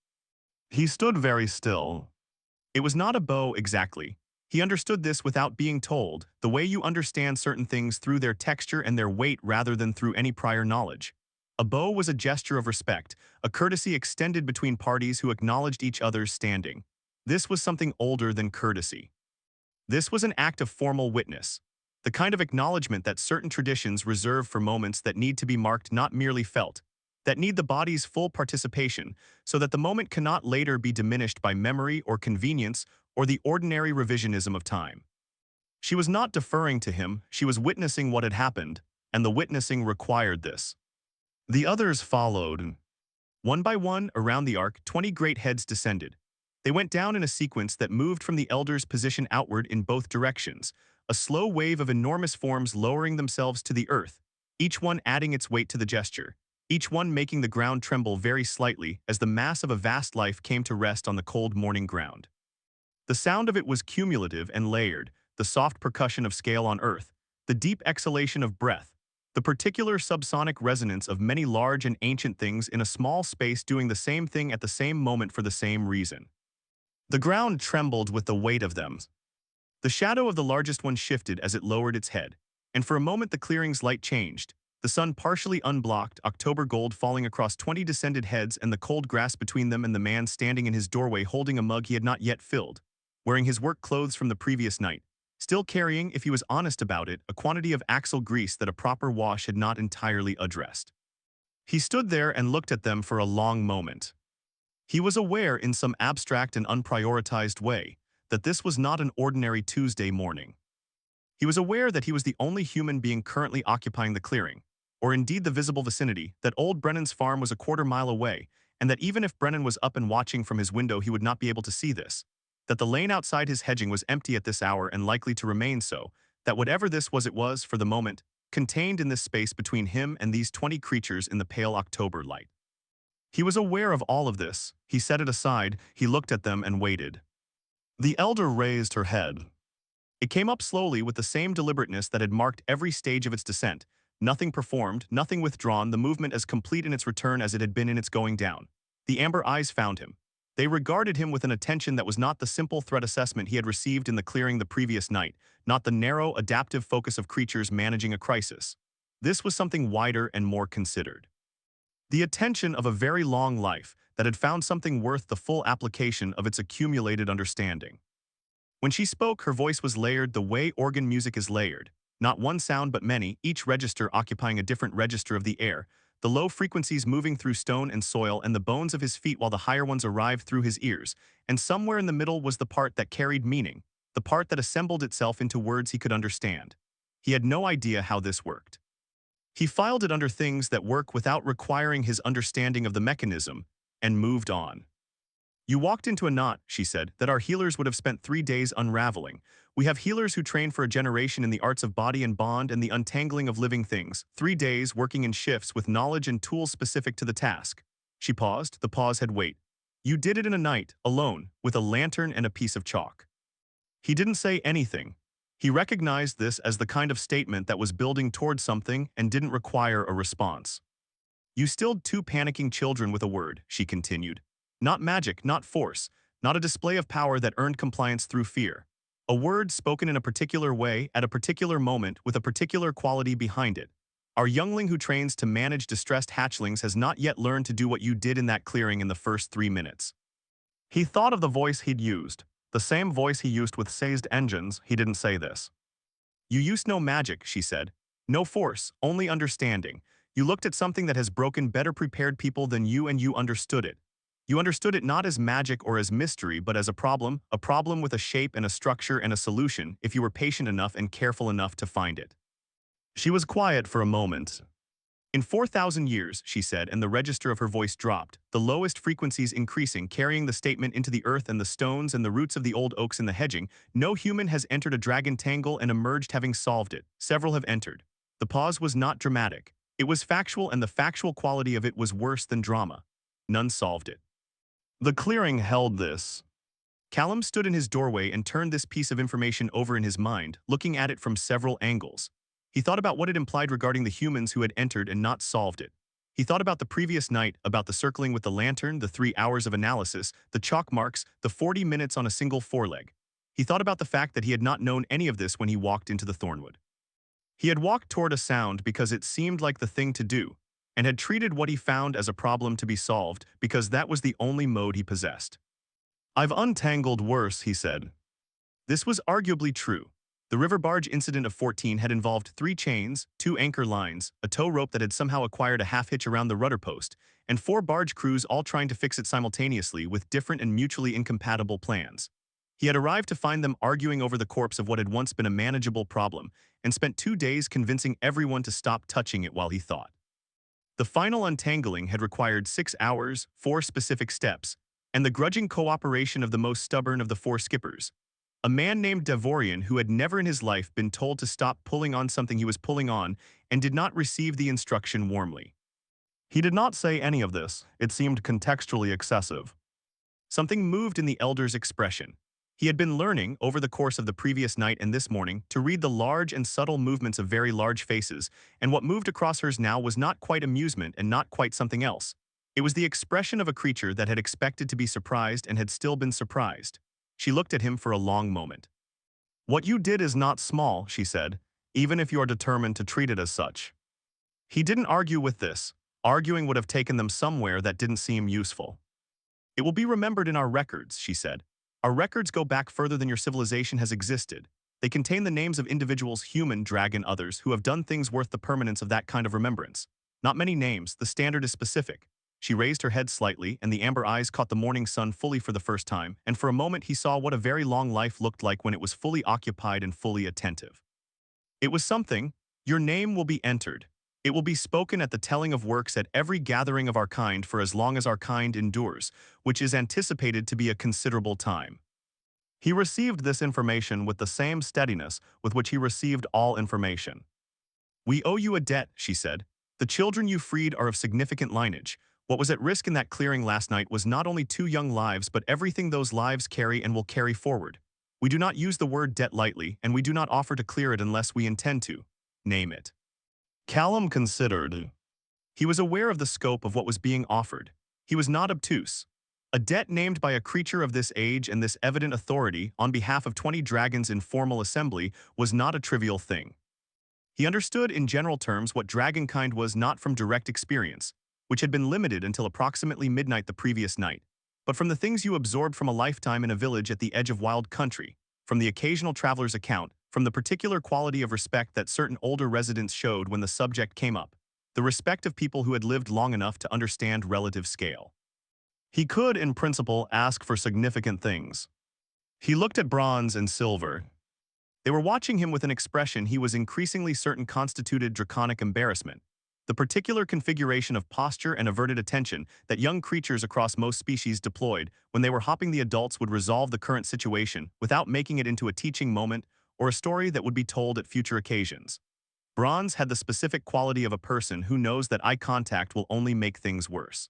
He stood very still. It was not a bow exactly. He understood this without being told, the way you understand certain things through their texture and their weight rather than through any prior knowledge. A bow was a gesture of respect, a courtesy extended between parties who acknowledged each other's standing. This was something older than courtesy. This was an act of formal witness, the kind of acknowledgement that certain traditions reserve for moments that need to be marked, not merely felt, that need the body's full participation, so that the moment cannot later be diminished by memory or convenience or the ordinary revisionism of time. She was not deferring to him, she was witnessing what had happened, and the witnessing required this. The others followed. One by one, around the ark, 20 great heads descended. They went down in a sequence that moved from the Elder's position outward in both directions, a slow wave of enormous forms lowering themselves to the earth, each one adding its weight to the gesture, each one making the ground tremble very slightly as the mass of a vast life came to rest on the cold morning ground. The sound of it was cumulative and layered, the soft percussion of scale on earth, the deep exhalation of breath, the particular subsonic resonance of many large and ancient things in a small space doing the same thing at the same moment for the same reason. The ground trembled with the weight of them. The shadow of the largest one shifted as it lowered its head, and for a moment the clearing's light changed, the sun partially unblocked, October gold falling across 20 descended heads and the cold grass between them and the man standing in his doorway holding a mug he had not yet filled, wearing his work clothes from the previous night, still carrying, if he was honest about it, a quantity of axle grease that a proper wash had not entirely addressed. He stood there and looked at them for a long moment. He was aware in some abstract and unprioritized way that this was not an ordinary Tuesday morning. He was aware that he was the only human being currently occupying the clearing, or indeed the visible vicinity, that old Brennan's farm was a quarter-mile away, and that even if Brennan was up and watching from his window he would not be able to see this, that the lane outside his hedging was empty at this hour and likely to remain so, that whatever this was it was, for the moment, contained in this space between him and these 20 creatures in the pale October light. He was aware of all of this, he set it aside, he looked at them and waited. The elder raised her head. It came up slowly with the same deliberateness that had marked every stage of its descent, nothing performed, nothing withdrawn, the movement as complete in its return as it had been in its going down. The amber eyes found him. They regarded him with an attention that was not the simple threat assessment he had received in the clearing the previous night, not the narrow, adaptive focus of creatures managing a crisis. This was something wider and more considered. The attention of a very long life that had found something worth the full application of its accumulated understanding. When she spoke, her voice was layered the way organ music is layered, not one sound but many, each register occupying a different register of the air, the low frequencies moving through stone and soil and the bones of his feet while the higher ones arrived through his ears, and somewhere in the middle was the part that carried meaning, the part that assembled itself into words he could understand. He had no idea how this worked. He filed it under things that work without requiring his understanding of the mechanism, and moved on. You walked into a knot, she said, that our healers would have spent 3 days unraveling. We have healers who train for a generation in the arts of body and bond and the untangling of living things, 3 days working in shifts with knowledge and tools specific to the task. She paused, the pause had weight. You did it in a night, alone, with a lantern and a piece of chalk. He didn't say anything. He recognized this as the kind of statement that was building toward something and didn't require a response. You stilled 2 panicking children with a word, she continued. Not magic, not force, not a display of power that earned compliance through fear. A word spoken in a particular way, at a particular moment, with a particular quality behind it. Our youngling who trains to manage distressed hatchlings has not yet learned to do what you did in that clearing in the first 3 minutes. He thought of the voice he'd used. The same voice he used with seized engines, he didn't say this. You used no magic, she said. No force, only understanding. You looked at something that has broken better prepared people than you and you understood it. You understood it not as magic or as mystery but as a problem with a shape and a structure and a solution if you were patient enough and careful enough to find it. She was quiet for a moment. In 4,000 years, she said, and the register of her voice dropped, the lowest frequencies increasing, carrying the statement into the earth and the stones and the roots of the old oaks in the hedging, no human has entered a dragon tangle and emerged having solved it. Several have entered. The pause was not dramatic. It was factual, and the factual quality of it was worse than drama. None solved it. The clearing held this. Callum stood in his doorway and turned this piece of information over in his mind, looking at it from several angles. He thought about what it implied regarding the humans who had entered and not solved it. He thought about the previous night, about the circling with the lantern, the 3 hours of analysis, the chalk marks, the 40 minutes on a single foreleg. He thought about the fact that he had not known any of this when he walked into the thornwood. He had walked toward a sound because it seemed like the thing to do, and had treated what he found as a problem to be solved because that was the only mode he possessed. I've untangled worse, he said. This was arguably true. The river barge incident of 14 had involved 3 chains, 2 anchor lines, a tow rope that had somehow acquired a half-hitch around the rudder post, and 4 barge crews all trying to fix it simultaneously with different and mutually incompatible plans. He had arrived to find them arguing over the corpse of what had once been a manageable problem, and spent 2 days convincing everyone to stop touching it while he thought. The final untangling had required 6 hours, 4 specific steps, and the grudging cooperation of the most stubborn of the four skippers. A man named Devorian who had never in his life been told to stop pulling on something he was pulling on and did not receive the instruction warmly. He did not say any of this. It seemed contextually excessive. Something moved in the elder's expression. He had been learning, over the course of the previous night and this morning, to read the large and subtle movements of very large faces, and what moved across hers now was not quite amusement and not quite something else. It was the expression of a creature that had expected to be surprised and had still been surprised. She looked at him for a long moment. "What you did is not small," she said, "even if you are determined to treat it as such." He didn't argue with this. Arguing would have taken them somewhere that didn't seem useful. "It will be remembered in our records," she said. "Our records go back further than your civilization has existed. They contain the names of individuals, human, dragon, others, who have done things worth the permanence of that kind of remembrance. Not many names, the standard is specific." She raised her head slightly, and the amber eyes caught the morning sun fully for the first time, and for a moment he saw what a very long life looked like when it was fully occupied and fully attentive. "It was something. Your name will be entered. It will be spoken at the telling of works at every gathering of our kind for as long as our kind endures, which is anticipated to be a considerable time." He received this information with the same steadiness with which he received all information. "We owe you a debt," she said. "The children you freed are of significant lineage. What was at risk in that clearing last night was not only 2 young lives but everything those lives carry and will carry forward. We do not use the word debt lightly, and we do not offer to clear it unless we intend to. Name it." Callum considered. He was aware of the scope of what was being offered. He was not obtuse. A debt named by a creature of this age and this evident authority on behalf of 20 dragons in formal assembly was not a trivial thing. He understood in general terms what dragonkind was not from direct experience, which had been limited until approximately midnight the previous night, but from the things you absorbed from a lifetime in a village at the edge of wild country, from the occasional traveler's account, from the particular quality of respect that certain older residents showed when the subject came up, the respect of people who had lived long enough to understand relative scale. He could, in principle, ask for significant things. He looked at bronze and silver. They were watching him with an expression he was increasingly certain constituted draconic embarrassment, the particular configuration of posture and averted attention that young creatures across most species deployed when they were hopping the adults would resolve the current situation without making it into a teaching moment or a story that would be told at future occasions. Bronze had the specific quality of a person who knows that eye contact will only make things worse.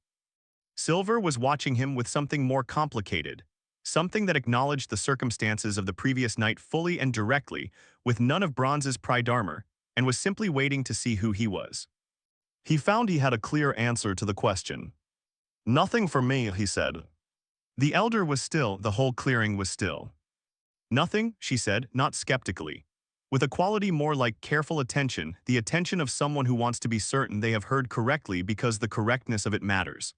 Silver was watching him with something more complicated, something that acknowledged the circumstances of the previous night fully and directly, with none of Bronze's pride armor, and was simply waiting to see who he was. He found he had a clear answer to the question. "Nothing for me," he said. The elder was still, the whole clearing was still. "Nothing," she said, not skeptically, with a quality more like careful attention, the attention of someone who wants to be certain they have heard correctly because the correctness of it matters.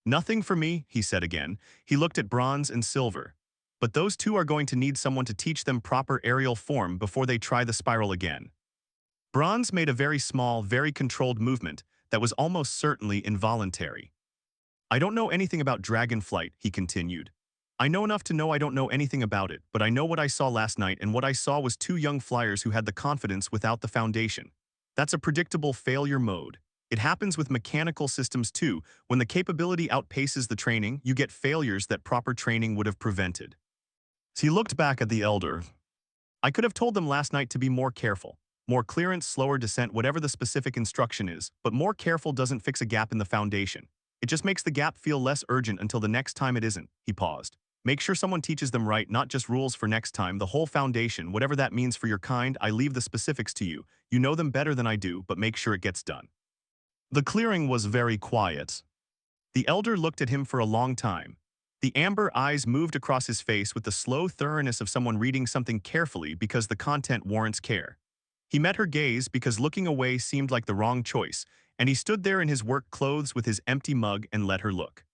"Nothing for me," he said again. He looked at bronze and silver. "But those two are going to need someone to teach them proper aerial form before they try the spiral again." Bronze made a very small, very controlled movement that was almost certainly involuntary. "I don't know anything about dragon flight," he continued. "I know enough to know I don't know anything about it, but I know what I saw last night, and what I saw was 2 young flyers who had the confidence without the foundation. That's a predictable failure mode. It happens with mechanical systems too. When the capability outpaces the training, you get failures that proper training would have prevented." He looked back at the elder. "I could have told them last night to be more careful. More clearance, slower descent, whatever the specific instruction is, but more careful doesn't fix a gap in the foundation. It just makes the gap feel less urgent until the next time it isn't." He paused. "Make sure someone teaches them right, not just rules for next time, the whole foundation, whatever that means for your kind. I leave the specifics to you. You know them better than I do, but make sure it gets done." The clearing was very quiet. The elder looked at him for a long time. The amber eyes moved across his face with the slow thoroughness of someone reading something carefully because the content warrants care. He met her gaze because looking away seemed like the wrong choice, and he stood there in his work clothes with his empty mug and let her look.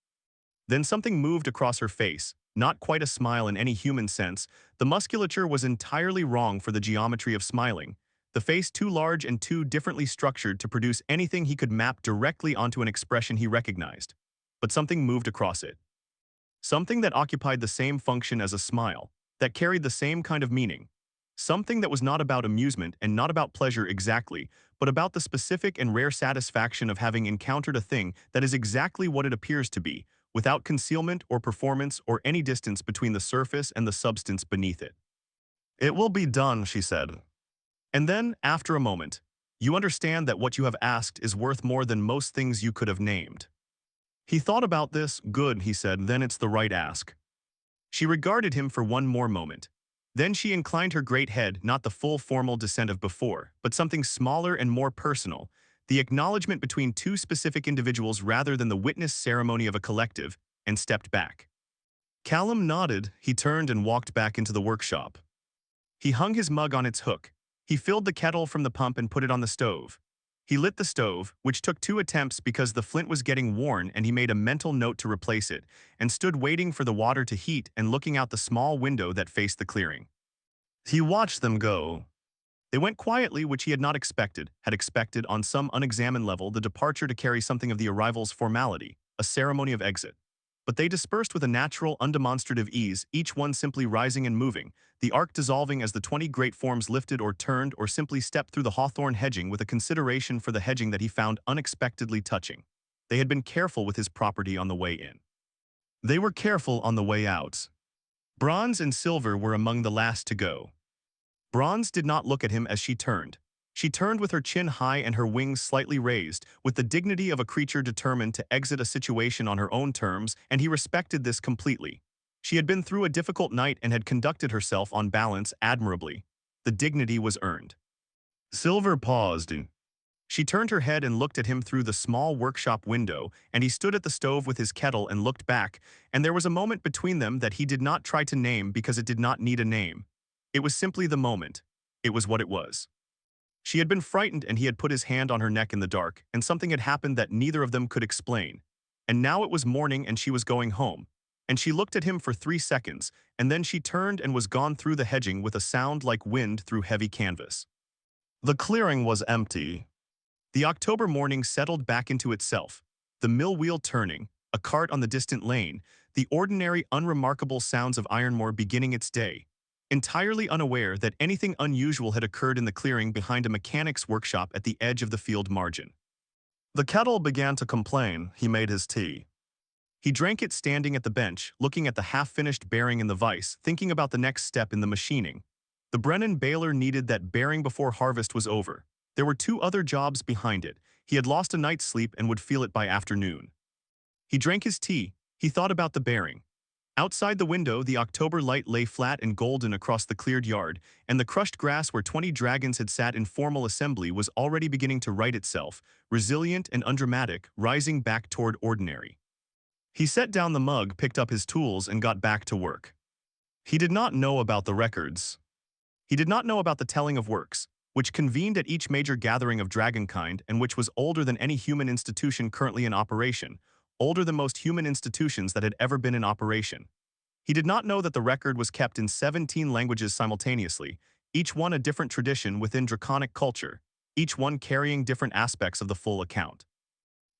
Then something moved across her face, not quite a smile in any human sense. The musculature was entirely wrong for the geometry of smiling, the face too large and too differently structured to produce anything he could map directly onto an expression he recognized. But something moved across it. Something that occupied the same function as a smile, that carried the same kind of meaning. Something that was not about amusement and not about pleasure exactly, but about the specific and rare satisfaction of having encountered a thing that is exactly what it appears to be, without concealment or performance or any distance between the surface and the substance beneath it. "It will be done," she said. And then, after a moment, "You understand that what you have asked is worth more than most things you could have named." He thought about this. "Good," he said, "then it's the right ask." She regarded him for one more moment. Then she inclined her great head, not the full formal descent of before, but something smaller and more personal, the acknowledgement between two specific individuals rather than the witness ceremony of a collective, and stepped back. Callum nodded. He turned and walked back into the workshop. He hung his mug on its hook. He filled the kettle from the pump and put it on the stove. He lit the stove, which took 2 attempts because the flint was getting worn, and he made a mental note to replace it, and stood waiting for the water to heat and looking out the small window that faced the clearing. He watched them go. They went quietly, which he had not expected, on some unexamined level the departure to carry something of the arrival's formality, a ceremony of exit. But they dispersed with a natural, undemonstrative ease, each one simply rising and moving, the arc dissolving as the 20 great forms lifted or turned or simply stepped through the hawthorn hedging with a consideration for the hedging that he found unexpectedly touching. They had been careful with his property on the way in. They were careful on the way out. Bronze and Silver were among the last to go. Bronze did not look at him as she turned. She turned with her chin high and her wings slightly raised, with the dignity of a creature determined to exit a situation on her own terms, and he respected this completely. She had been through a difficult night and had conducted herself on balance admirably. The dignity was earned. Silver paused. She turned her head and looked at him through the small workshop window, and he stood at the stove with his kettle and looked back, and there was a moment between them that he did not try to name because it did not need a name. It was simply the moment. It was what it was. She had been frightened and he had put his hand on her neck in the dark, and something had happened that neither of them could explain. And now it was morning and she was going home. And she looked at him for 3 seconds, and then she turned and was gone through the hedging with a sound like wind through heavy canvas. The clearing was empty. The October morning settled back into itself, the mill wheel turning, a cart on the distant lane, the ordinary, unremarkable sounds of Ironmore beginning its day, entirely unaware that anything unusual had occurred in the clearing behind a mechanic's workshop at the edge of the field margin. The kettle began to complain. He made his tea. He drank it standing at the bench, looking at the half-finished bearing in the vise, thinking about the next step in the machining. The Brennan baler needed that bearing before harvest was over. There were 2 other jobs behind it. He had lost a night's sleep and would feel it by afternoon. He drank his tea. He thought about the bearing. Outside the window, the October light lay flat and golden across the cleared yard, and the crushed grass where 20 dragons had sat in formal assembly was already beginning to right itself, resilient and undramatic, rising back toward ordinary. He set down the mug, picked up his tools, and got back to work. He did not know about the records. He did not know about the telling of works, which convened at each major gathering of dragonkind and which was older than any human institution currently in operation, older than most human institutions that had ever been in operation. He did not know that the record was kept in 17 languages simultaneously, each one a different tradition within draconic culture, each one carrying different aspects of the full account.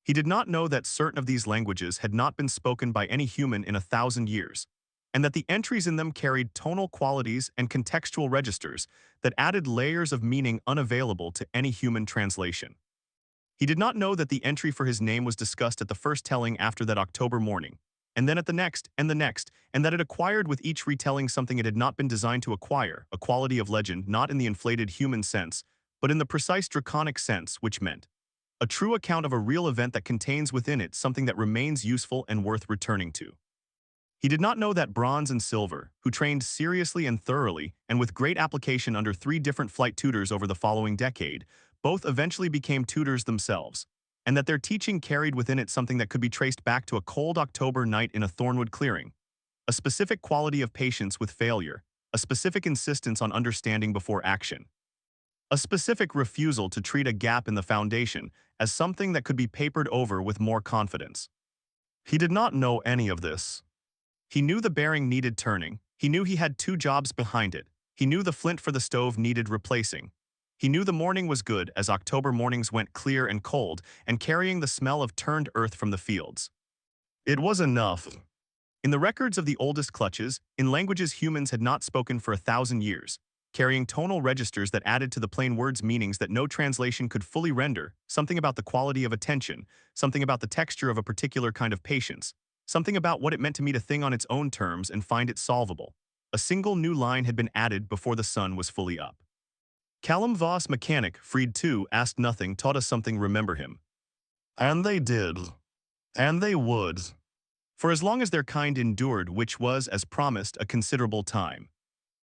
He did not know that certain of these languages had not been spoken by any human in 1,000 years, and that the entries in them carried tonal qualities and contextual registers that added layers of meaning unavailable to any human translation. He did not know that the entry for his name was discussed at the first telling after that October morning, and then at the next, and that it acquired with each retelling something it had not been designed to acquire, a quality of legend not in the inflated human sense, but in the precise draconic sense, which meant a true account of a real event that contains within it something that remains useful and worth returning to. He did not know that Bronze and Silver, who trained seriously and thoroughly and with great application under 3 different flight tutors over the following decade, both eventually became tutors themselves, and that their teaching carried within it something that could be traced back to a cold October night in a thornwood clearing, a specific quality of patience with failure, a specific insistence on understanding before action, a specific refusal to treat a gap in the foundation as something that could be papered over with more confidence. He did not know any of this. He knew the bearing needed turning. He knew he had 2 jobs behind it. He knew the flint for the stove needed replacing. He knew the morning was good as October mornings went clear and cold and carrying the smell of turned earth from the fields. It was enough. In the records of the oldest clutches, in languages humans had not spoken for 1,000 years, carrying tonal registers that added to the plain words meanings that no translation could fully render, something about the quality of attention, something about the texture of a particular kind of patience, Something about what it meant to meet a thing on its own terms and find it solvable. A single new line had been added before the sun was fully up. Callum Voss mechanic, freed too, asked nothing, taught us something, remember him. And they did. And they would. For as long as their kind endured, which was, as promised, a considerable time.